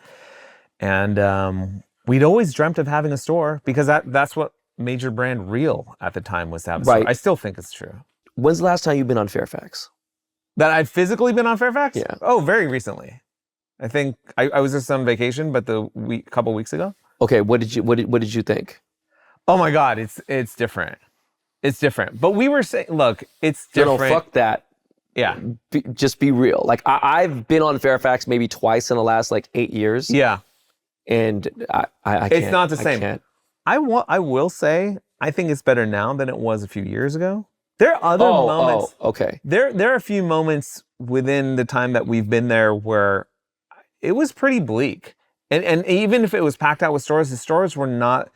And we'd always dreamt of having a store because that's what made your brand real at the time, was to have a store. Right. I still think it's true. When's the last time you've been on Fairfax? That I've physically been on Fairfax? Yeah. Oh, very recently. I think I was just on vacation, but couple weeks ago. Okay, what did you think? Oh my God, it's different. It's different. But we were saying, look, it's different. No, fuck that. Yeah. Just be real. Like I've been on Fairfax maybe twice in the last like 8 years. Yeah. And I can't. It's not the same. I can't. I will say, I think it's better now than it was a few years ago. There are other moments. Oh, okay. There are a few moments within the time that we've been there where it was pretty bleak. And even if it was packed out with stores, the stores were not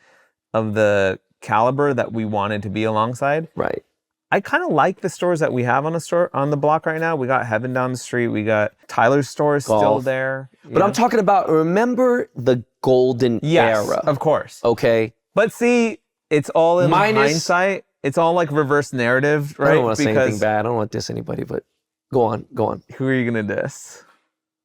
of the caliber that we wanted to be alongside. Right. I kind of like the stores that we have on the block right now. We got Heaven down the street. We got Tyler's store is still Golf. there. But I'm talking about, remember the golden era. Of course. Okay. But see, it's all in Minus- hindsight. It's all like reverse narrative, right? I don't want to say anything bad. I don't want to diss anybody, but go on. Who are you going to diss?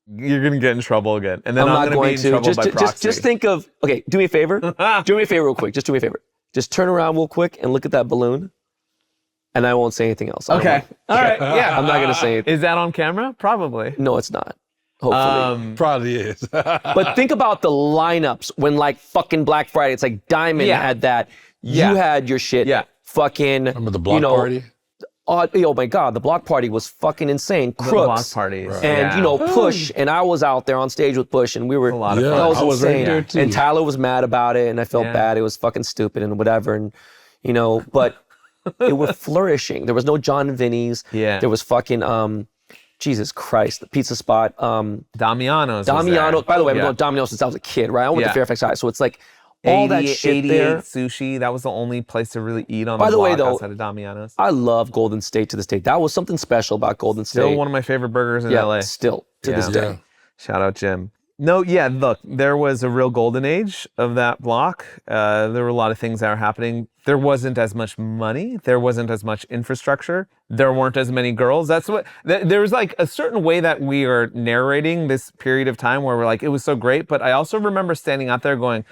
You're going to get in trouble again. And then I'm going to be in trouble by proxy. Just think of, okay, do me a favor. Do me a favor real quick. Just do me a favor. Just turn around real quick and look at that balloon. And I won't say anything else. Okay. All right. Yeah. I'm not going to say it. Is that on camera? Probably. No, it's not. Hopefully. Probably is. But think about the lineups when like fucking Black Friday, it's like Diamond Yeah. had that. Yeah. You had your shit. Yeah. Fucking. Remember the block party? Oh my God, the block party was fucking insane. The Crooks. block parties. Right. And Push, and I was out there on stage with Push, and we were. a lot of Yeah, fun. That was I was right insane. there too. And Tyler was mad about it, and I felt Yeah. bad. It was fucking stupid and whatever, and but it was flourishing. There was no John Vinny's. Yeah. There was fucking Jesus Christ, the pizza spot. Damiano's. Damiano. By the way, I've yeah. been going to Damiano since I was a kid, right? I went Yeah. to Fairfax High, so it's like all that shit 88 there. sushi. That was the only place to really eat on By the the way, block though, outside of Damiano's. I love Golden State to this day. That was something special about Golden State. Still one of my favorite burgers in yeah, LA. still to this Yeah. day. Yeah. Shout out Jim. No, yeah, look, there was a real golden age of that block. There were a lot of things that were happening. There wasn't as much money. There wasn't as much infrastructure. There weren't as many girls. That's what, there was like a certain way that we are narrating this period of time where we're like, it was so great. But I also remember standing out there going,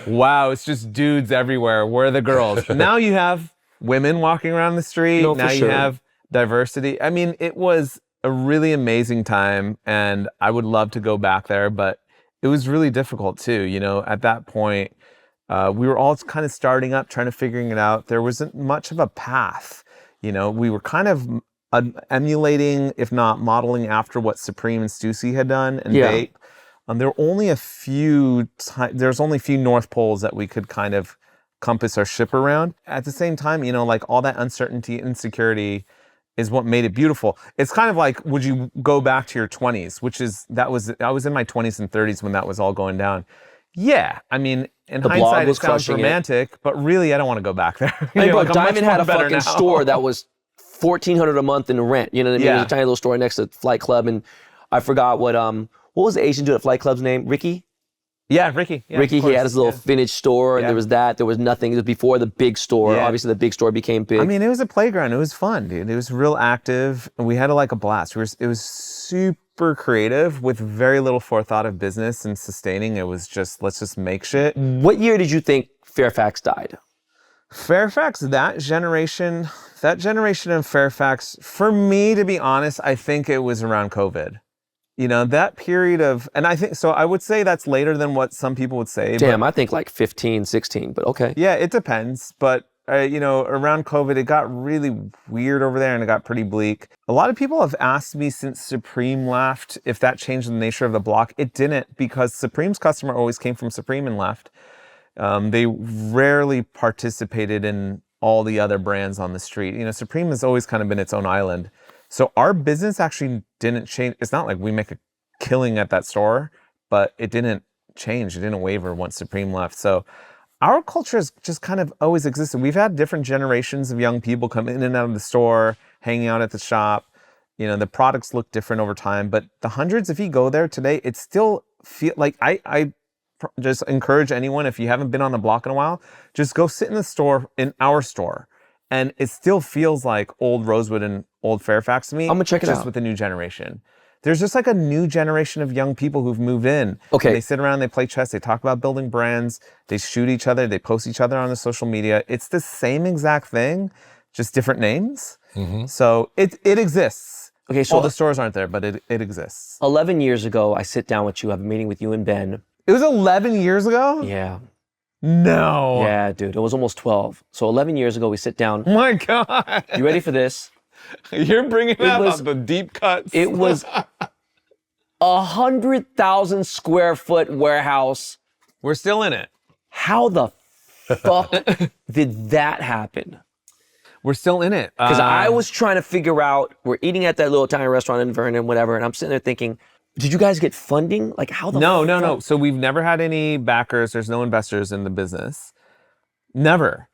wow, it's just dudes everywhere. Where are the girls? Now you have women walking around the street. No, for now you sure. have diversity. I mean, it was a really amazing time, and I would love to go back there, but it was really difficult too. At that point, we were all kind of starting up, trying to figuring it out. There wasn't much of a path. We were kind of emulating, if not modeling after what Supreme and Stussy had done and Yeah. Vape. There were only a few North Poles that we could kind of compass our ship around. At the same time, like all that uncertainty, insecurity is what made it beautiful. It's kind of like, would you go back to your 20s, I was in my 20s and 30s when that was all going down. Yeah, I mean, in The blog hindsight, it was sounds crushing it. romantic, but really, I don't want to go back there. Hey, bro, Like, I'm much Diamond more had a better fucking now. store that was $1,400 a month in rent. You know what I mean? It was Yeah. a tiny little store next to Flight Club, and I forgot what was the Asian dude at Flight Club's name? Ricky? Yeah, Ricky. Yeah, Ricky, of he had course, his little yeah. vintage store, and Yeah. there was that. There was nothing. It was before the big store. Yeah. Obviously, the big store became big. I mean, it was a playground. It was fun, dude. It was real active, and we had a blast. It was super creative with very little forethought of business and sustaining. It was just, let's just make shit. What year did you think Fairfax died? Fairfax, that generation of Fairfax, for me, to be honest, I think it was around COVID. That period of, and I think, so I would say that's later than what some people would say. Damn, I think like 15, 16, but okay. Yeah, it depends. But around COVID, it got really weird over there and it got pretty bleak. A lot of people have asked me since Supreme left if that changed the nature of the block. It didn't, because Supreme's customer always came from Supreme and left. They rarely participated in all the other brands on the street. Supreme has always kind of been its own island. So our business actually didn't change. It's not like we make a killing at that store, but it didn't change. It didn't waver once Supreme left. So our culture has just kind of always existed. We've had different generations of young people come in and out of the store, hanging out at the shop. The products look different over time, but the hundreds, if you go there today, it still feel like I just encourage anyone, if you haven't been on the block in a while, just go sit in the store, in our store. And it still feels like old Rosewood and old Fairfax to me. I'm gonna check it just out. with the new generation. There's just like a new generation of young people who've moved in. Okay. They sit around, they play chess, they talk about building brands, they shoot each other, they post each other on the social media. It's the same exact thing, just different names. So it exists. Okay, so all the stores aren't there, but it exists. 11 years ago, I sit down with you, have a meeting with you and Ben. It was 11 years ago? Yeah. No. Yeah, dude, it was almost 12. So 11 years ago, we sit down. Oh my God. You ready for this? You're bringing up was- the deep cuts. It was 100,000 square foot warehouse. We're still in it. How the fuck did that happen? We're still in it. Because I was trying to figure out, we're eating at that little Italian restaurant in Vernon, whatever, and I'm sitting there thinking, did you guys get funding? Like, how the No. So we've never had any backers. There's no investors in the business. Never.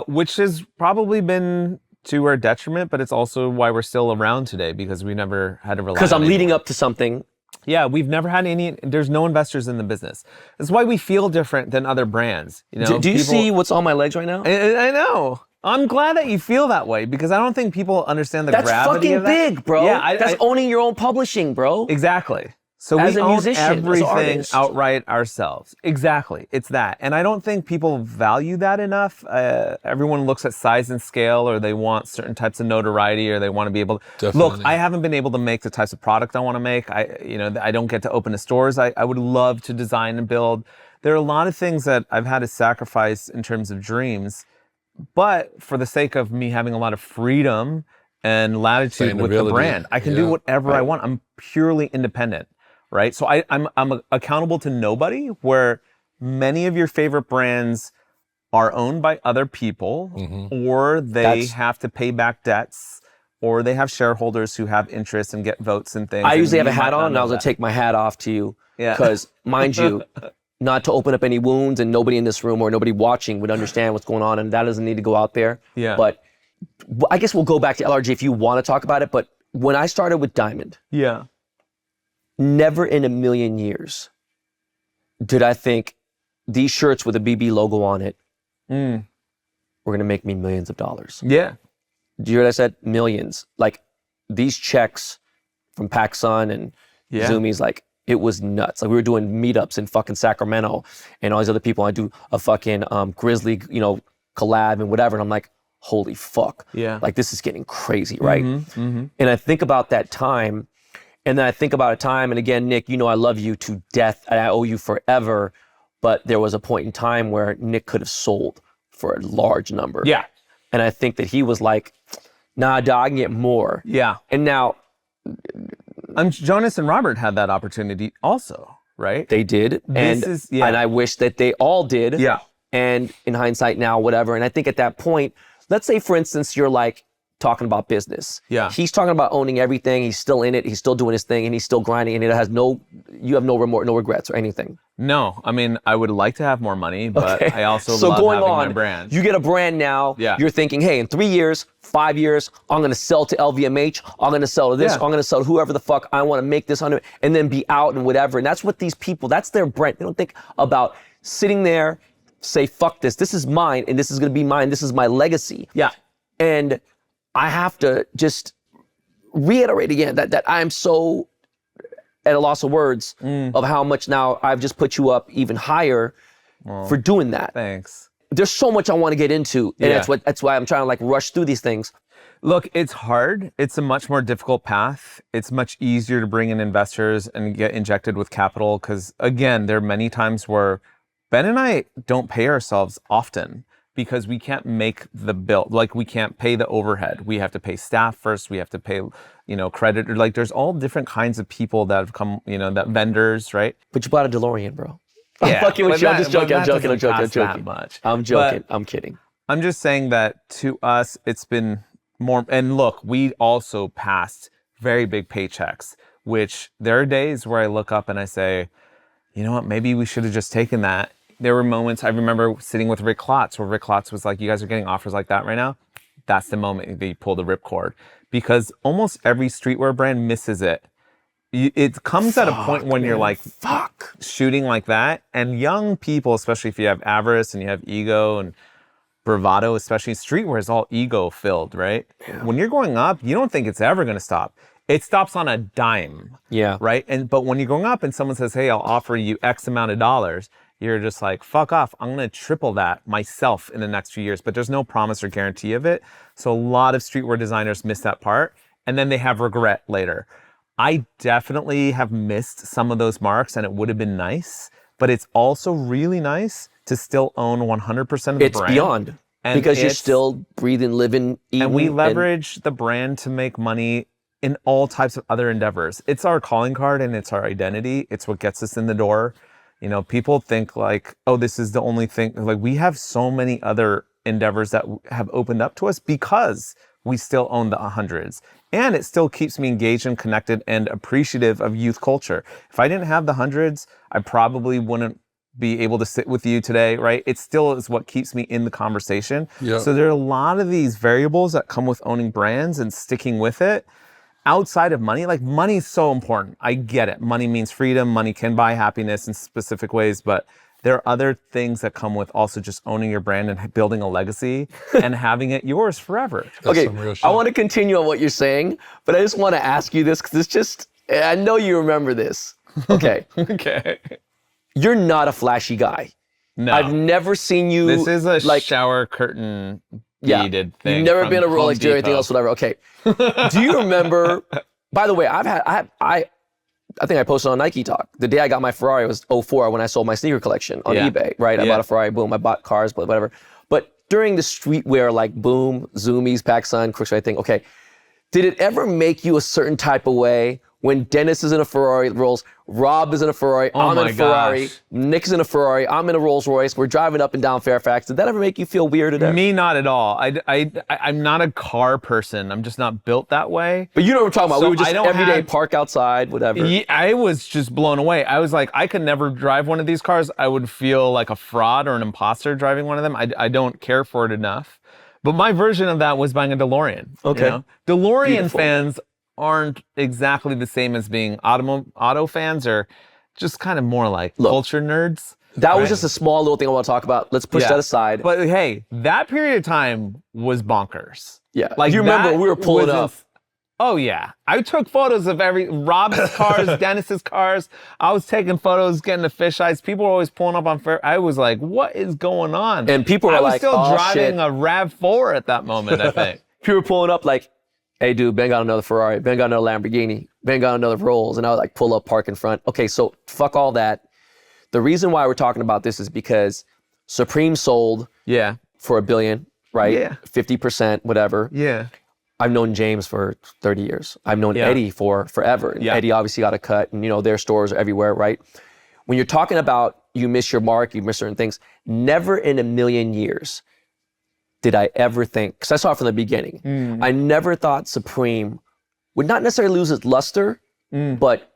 Which has probably been to our detriment, but it's also why we're still around today, because we never had to rely on Because I'm leading anyone. up to something. Yeah, we've never had there's no investors in the business. That's why we feel different than other brands. Do you people- see what's on my legs right now? I know. I'm glad that you feel that way, because I don't think people understand the That's gravity fucking of that. big, bro. Yeah, That's owning your own publishing, bro. Exactly. So As we a own musician, as an everything artist. outright ourselves. Exactly. It's that. And I don't think people value that enough. Everyone looks at size and scale, or they want certain types of notoriety, or they want to be able to... Definitely. Look, I haven't been able to make the types of product I want to make. I don't get to open the stores I would love to design and build. There are a lot of things that I've had to sacrifice in terms of dreams, but for the sake of me having a lot of freedom and latitude with the Sustainability. brand, I can do Yeah. whatever I want. I'm purely independent. Right? So I'm accountable to nobody, where many of your favorite brands are owned by other people, or they have to pay back debts, or they have shareholders who have interest and get votes and things. I and usually have a you might hat not on, and I know was gonna that. take my hat off to you. Yeah. Because, mind you, not to open up any wounds, and nobody in this room or nobody watching would understand what's going on, and that doesn't need to go out there. Yeah. But I guess we'll go back to LRG if you want to talk about it. But when I started with Diamond, Yeah. never in a million years did I think these shirts with a BB logo on it were gonna make me millions of dollars. Yeah. Do you hear what I said? Millions. Like, these checks from PacSun and Yeah. Zoomies, like, it was nuts. Like, we were doing meetups in fucking Sacramento, and all these other people. I do a fucking Grizzly, collab and whatever, and I'm like, holy fuck. Yeah. Like, this is getting crazy, right? And I think about that time, and then I think about a time, and again, Nick, I love you to death, and I owe you forever, but there was a point in time where Nick could have sold for a large number. Yeah. And I think that he was like, nah, dog, I can get more. Yeah. And now Jonas and Robert had that opportunity also, right? they did. And I wish that they all did. Yeah. And in hindsight now, whatever. And I think at that point, let's say, for instance, you're like talking about business. Yeah. He's talking about owning everything. He's still in it. He's still doing his thing, and he's still grinding, and you have no remorse, no regrets or anything. No, I mean, I would like to have more money, but Okay. I also So love going having on, my brand. you get a brand now. Yeah. You're thinking, hey, in 3 years, 5 years, I'm gonna sell to LVMH. I'm gonna sell to this. Yeah. I'm gonna sell to whoever the fuck I want to make this under, and then be out and whatever. And that's what these people. That's their brand. They don't think about sitting there, say, fuck this. This is mine, and this is gonna be mine. This is my legacy. Yeah. And I have to just reiterate again that I'm so at a loss of words of how much now I've just put you up even higher for doing that. Thanks. There's so much I want to get into, and Yeah. that's why I'm trying to like rush through these things. Look, it's hard. It's a much more difficult path. It's much easier to bring in investors and get injected with capital because, again, there are many times where Ben and I don't pay ourselves often. because we can't make the bill. Like, we can't pay the overhead. We have to pay staff first. We have to pay, credit. Like, there's all different kinds of people that have come, that vendors, right? But you bought a DeLorean, bro. Yeah, I'm fucking with you. I'm just joking. I'm joking. That much. I'm joking. I'm kidding. I'm just saying that to us, it's been more. And look, we also passed very big paychecks, which there are days where I look up and I say, you know what, maybe we should have just taken that. There were moments, I remember sitting with Rick Klotz, where Rick Klotz was like, you guys are getting offers like that right now? That's the moment they pull the ripcord. Because almost every streetwear brand misses it. It comes at a point when you're like, shooting like that. And young people, especially if you have avarice and you have ego and bravado, especially streetwear is all ego filled, right? Yeah. When you're going up, you don't think it's ever going to stop. It stops on a dime. Yeah. Right? But when you're going up and someone says, hey, I'll offer you X amount of dollars, you're just like, fuck off. I'm going to triple that myself in the next few years. But there's no promise or guarantee of it. So a lot of streetwear designers miss that part. And then they have regret later. I definitely have missed some of those marks, and it would have been nice. But it's also really nice to still own 100% of the brand. It's beyond. Because you're still breathing, living, eating. And we leverage the brand to make money in all types of other endeavors. It's our calling card and it's our identity. It's what gets us in the door. People think like, oh, this is the only thing. Like, we have so many other endeavors that have opened up to us because we still own the hundreds. And it still keeps me engaged and connected and appreciative of youth culture. If I didn't have the hundreds, I probably wouldn't be able to sit with you today, right? It still is what keeps me in the conversation. Yep. So there are a lot of these variables that come with owning brands and sticking with it. Outside of money, like, money is so important. I get it. Money means freedom. Money can buy happiness in specific ways, but there are other things that come with also just owning your brand and building a legacy and having it yours forever. Okay, I want to continue on what you're saying, but I just want to ask you this because it's just, I know you remember this. Okay. Okay. You're not a flashy guy. No. I've never seen you. This is a shower curtain beaded thing. You've never been a Rolex or anything else, whatever. Okay. Do you remember, by the way, I think I posted on Nike Talk. The day I got my Ferrari was 2004 when I sold my sneaker collection on eBay, right? I bought a Ferrari, boom, I bought cars, but whatever. But during the streetwear, like boom, Zoomies, PacSun, Crookshank thing, okay, did it ever make you a certain type of way when Dennis is in a Ferrari Rolls, Rob is in a Ferrari, I'm in a Ferrari, Nick is in a Ferrari, I'm in a Rolls Royce, we're driving up and down Fairfax. Did that ever make you feel weird at all? Me, not at all. I'm not a car person. I'm just not built that way. But you know what we're talking about. So we would just everyday park outside, whatever. I was just blown away. I was like, I could never drive one of these cars. I would feel like a fraud or an imposter driving one of them. I don't care for it enough. But my version of that was buying a DeLorean. Okay. DeLorean fans aren't exactly the same as being auto fans, or just kind of more like culture nerds. That was just a small little thing I want to talk about. Let's push that aside. But hey, that period of time was bonkers. Yeah. Like, you remember we were pulling up. Oh yeah. I took photos of Rob's cars, Dennis's cars. I was taking photos, getting the fisheyes. People were always pulling up on I was like, what is going on? And people were like, I was still driving a RAV4 at that moment, I think. People were pulling up like, hey dude, Ben got another Ferrari, Ben got another Lamborghini, Ben got another Rolls, and I would like pull up, park in front. Okay, so fuck all that. The reason why we're talking about this is because Supreme sold for $1 billion, right? Yeah. 50%, whatever. Yeah. I've known James for 30 years. I've known Eddie for forever. And Eddie obviously got a cut, and their stores are everywhere, right? When you're talking about you miss your mark, you miss certain things, never in a million years did I ever think, because I saw it from the beginning, I never thought Supreme would not necessarily lose its luster, but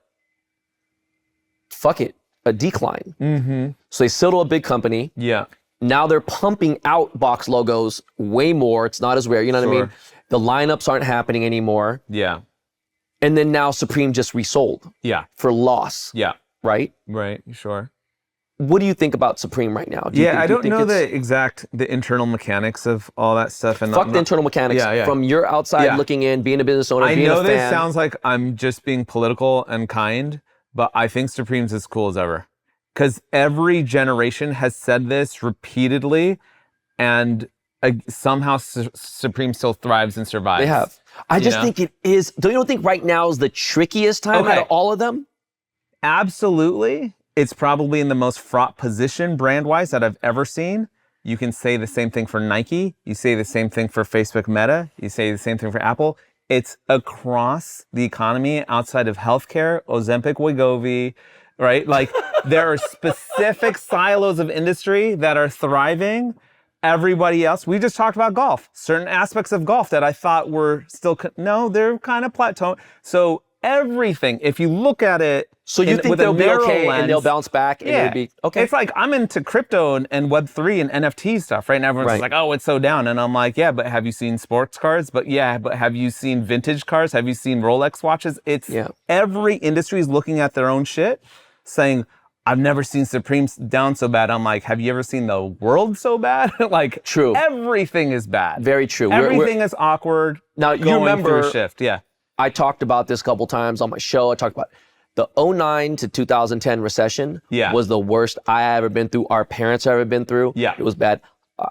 fuck it, a decline. Mm-hmm. So they sold to a big company. Yeah. Now they're pumping out box logos way more. It's not as rare, you know what I mean? The lineups aren't happening anymore. Yeah. And then now Supreme just resold. Yeah. For loss. Yeah. Right? Right, sure. What do you think about Supreme right now? I don't know the internal mechanics of all that stuff. And fuck the internal mechanics. From your outside looking in, being a business owner, being a fan. I know this sounds like I'm just being political and kind, but I think Supreme's as cool as ever. Because every generation has said this repeatedly, and somehow Supreme still thrives and survives. They have. I just think it is. Don't you think right now is the trickiest time out of all of them? Absolutely. It's probably in the most fraught position brand-wise that I've ever seen. You can say the same thing for Nike. You say the same thing for Facebook Meta. You say the same thing for Apple. It's across the economy outside of healthcare, Ozempic, Wegovy, right? Like there are specific silos of industry that are thriving. Everybody else, we just talked about golf. Certain aspects of golf that I thought were still, no, they're kind of plateauing. So everything, if you look at it, So you think they'll be okay and they'll bounce back and it'll be okay? It's like I'm into crypto and Web3 and NFT stuff, right? And everyone's like, oh, it's so down. And I'm like, yeah, but have you seen sports cars? But yeah, but have you seen vintage cars? Have you seen Rolex watches? It's every industry is looking at their own shit saying, I've never seen Supreme down so bad. I'm like, have you ever seen the world so bad? Like, true. Everything is bad. Very true. Everything is awkward. Now, you remember, through a shift. Yeah. I talked about this a couple times on my show. I talked about the 2009 to 2010 recession was the worst I ever been through. Our parents have ever been through. Yeah. It was bad.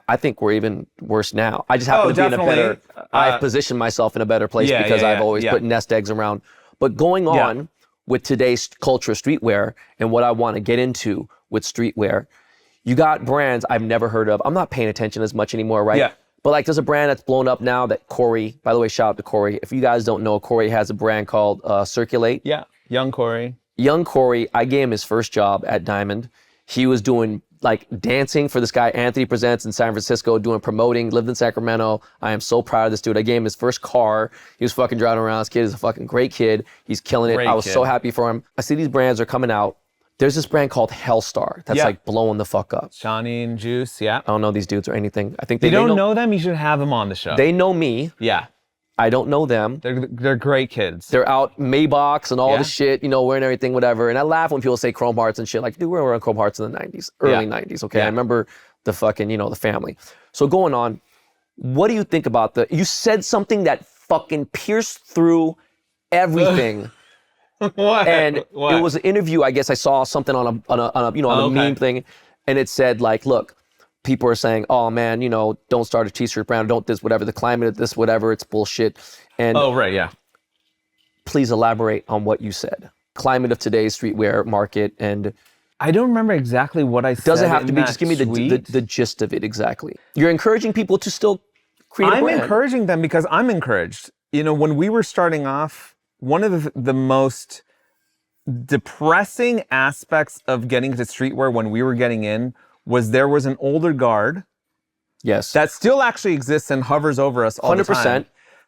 I think we're even worse now. I just happen to be in a better, I've positioned myself in a better place because I've always put nest eggs around. But going on with today's culture of streetwear and what I want to get into with streetwear, you got brands I've never heard of. I'm not paying attention as much anymore, right? Yeah. But like there's a brand that's blown up now that Corey, by the way, shout out to Corey. If you guys don't know, Corey has a brand called Circulate. Yeah, young Corey. Young Corey, I gave him his first job at Diamond. He was doing like dancing for this guy, Anthony Presents in San Francisco, doing promoting, lived in Sacramento. I am so proud of this dude. I gave him his first car. He was fucking driving around. This kid is a fucking great kid. He's killing it. I was so happy for him. I see these brands are coming out. There's this brand called Hellstar that's like blowing the fuck up. Shawnee and Juice, I don't know these dudes or anything. I think they You don't know them? You should have them on the show. They know me. Yeah. I don't know them. They're great kids. They're out Maybachs and all the shit, you know, wearing everything, whatever. And I laugh when people say Chrome Hearts and shit. Like, dude, we were wearing Chrome Hearts in the 90s, early 90s, okay? I remember the fucking, you know, the family. So going on, what do you think about you said something that fucking pierced through everything. What? And it was an interview, I guess I saw something on a meme thing. And it said like, look, people are saying, oh man, you know, don't start a t-shirt brand, don't this, whatever, the climate of this, whatever, it's bullshit. And please elaborate on what you said. Climate of today's streetwear market and... I don't remember exactly what I said. Doesn't have to be, just give me the gist of it exactly. You're encouraging people to still create a brand. I'm encouraging them because I'm encouraged. You know, when we were starting off, one of the most depressing aspects of getting into streetwear when we were getting in was there was an older guard that still actually exists and hovers over us all 100%. The time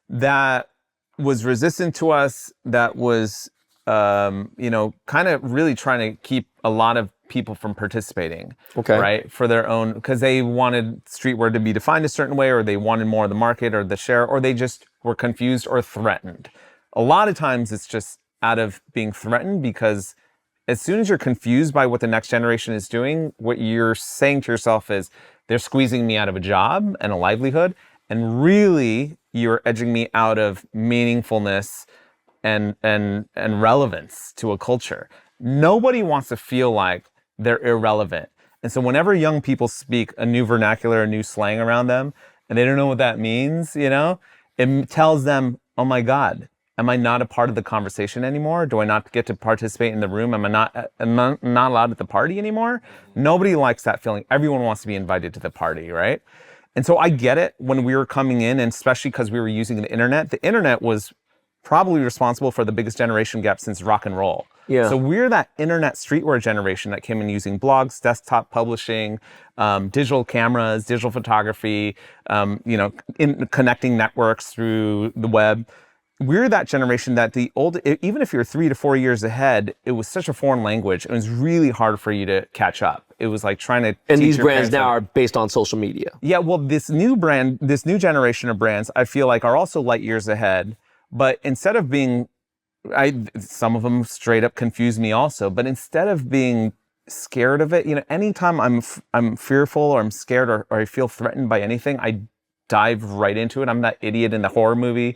that was resistant to us, that was you know, kind of really trying to keep a lot of people from participating, right, for their own, because they wanted streetwear to be defined a certain way, or they wanted more of the market or the share, or they just were confused or threatened. A lot of times it's just out of being threatened, because as soon as you're confused by what the next generation is doing, what you're saying to yourself is, they're squeezing me out of a job and a livelihood, and really you're edging me out of meaningfulness and relevance to a culture. Nobody wants to feel like they're irrelevant. And so whenever young people speak a new vernacular, a new slang around them, and they don't know what that means, you know, it tells them, oh my God, am I not a part of the conversation anymore? Do I not get to participate in the room? Am I not allowed at the party anymore? Nobody likes that feeling. Everyone wants to be invited to the party, right? And so I get it when we were coming in, and especially because we were using the internet. The internet was probably responsible for the biggest generation gap since rock and roll. Yeah. So we're that internet streetwear generation that came in using blogs, desktop publishing, digital cameras, digital photography, you know, in connecting networks through the web. We're that generation that even if you're 3 to 4 years ahead, it was such a foreign language. It was really hard for you to catch up. It was like trying to And these brands now are based on social media. Yeah, well, this new generation of brands, I feel like are also light years ahead. But instead of being, some of them straight up confuse me also, but instead of being scared of it, you know, anytime I'm fearful or I'm scared or I feel threatened by anything, I dive right into it. I'm that idiot in the horror movie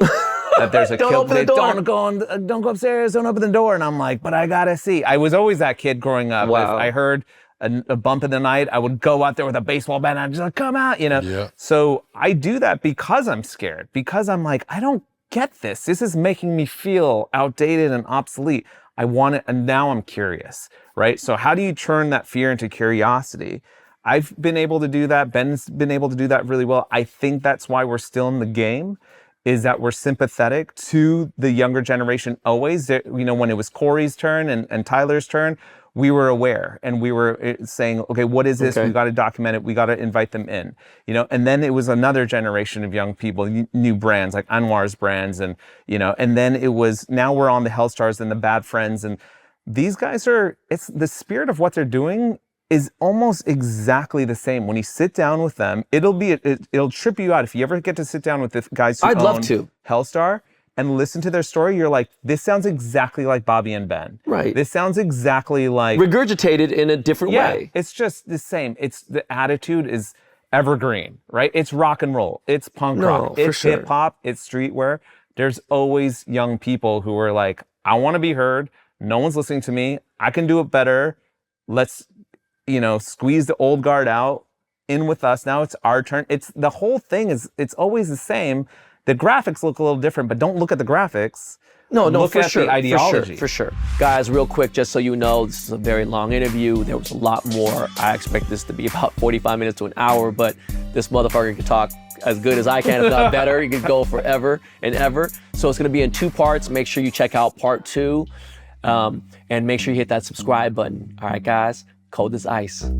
that there's a don't kill. Open the door. Don't go upstairs, don't open the door. And I'm like, but I gotta see. I was always that kid growing up. Wow. If I heard a bump in the night, I would go out there with a baseball bat and I'd just like, come out, you know? Yeah. So I do that because I'm scared, because I'm like, I don't get this. This is making me feel outdated and obsolete. I want it, and now I'm curious, right? So how do you turn that fear into curiosity? I've been able to do that. Ben's been able to do that really well. I think that's why we're still in the game, is that we're sympathetic to the younger generation always. When it was Corey's turn and Tyler's turn, we were aware and we were saying, okay, what is this? We got to document it. We got to invite them in, and then it was another generation of young people, new brands like Anwar's brands. And then it was, now we're on the Hellstars and the Bad Friends. And these guys it's the spirit of what they're doing is almost exactly the same. When you sit down with them, it'll trip you out. If you ever get to sit down with the guys who own Hellstar and listen to their story, you're like, this sounds exactly like Bobby and Ben. Right. This sounds exactly like... regurgitated in a different way. It's just the same. The attitude is evergreen, right? It's rock and roll. It's punk rock. It's hip hop. It's streetwear. There's always young people who are like, I want to be heard. No one's listening to me. I can do it better. Let's, squeeze the old guard out, in with us. Now it's our turn. The whole thing it's always the same. The graphics look a little different, but don't look at the graphics. No, look for at sure. The ideology. For sure. Guys, real quick, just so you know, this is a very long interview. There was a lot more. I expect this to be about 45 minutes to an hour, but this motherfucker can talk as good as I can, if not better. He could go forever and ever. So it's gonna be in 2 parts. Make sure you check out part 2, and make sure you hit that subscribe button. All right, guys, cold as ice.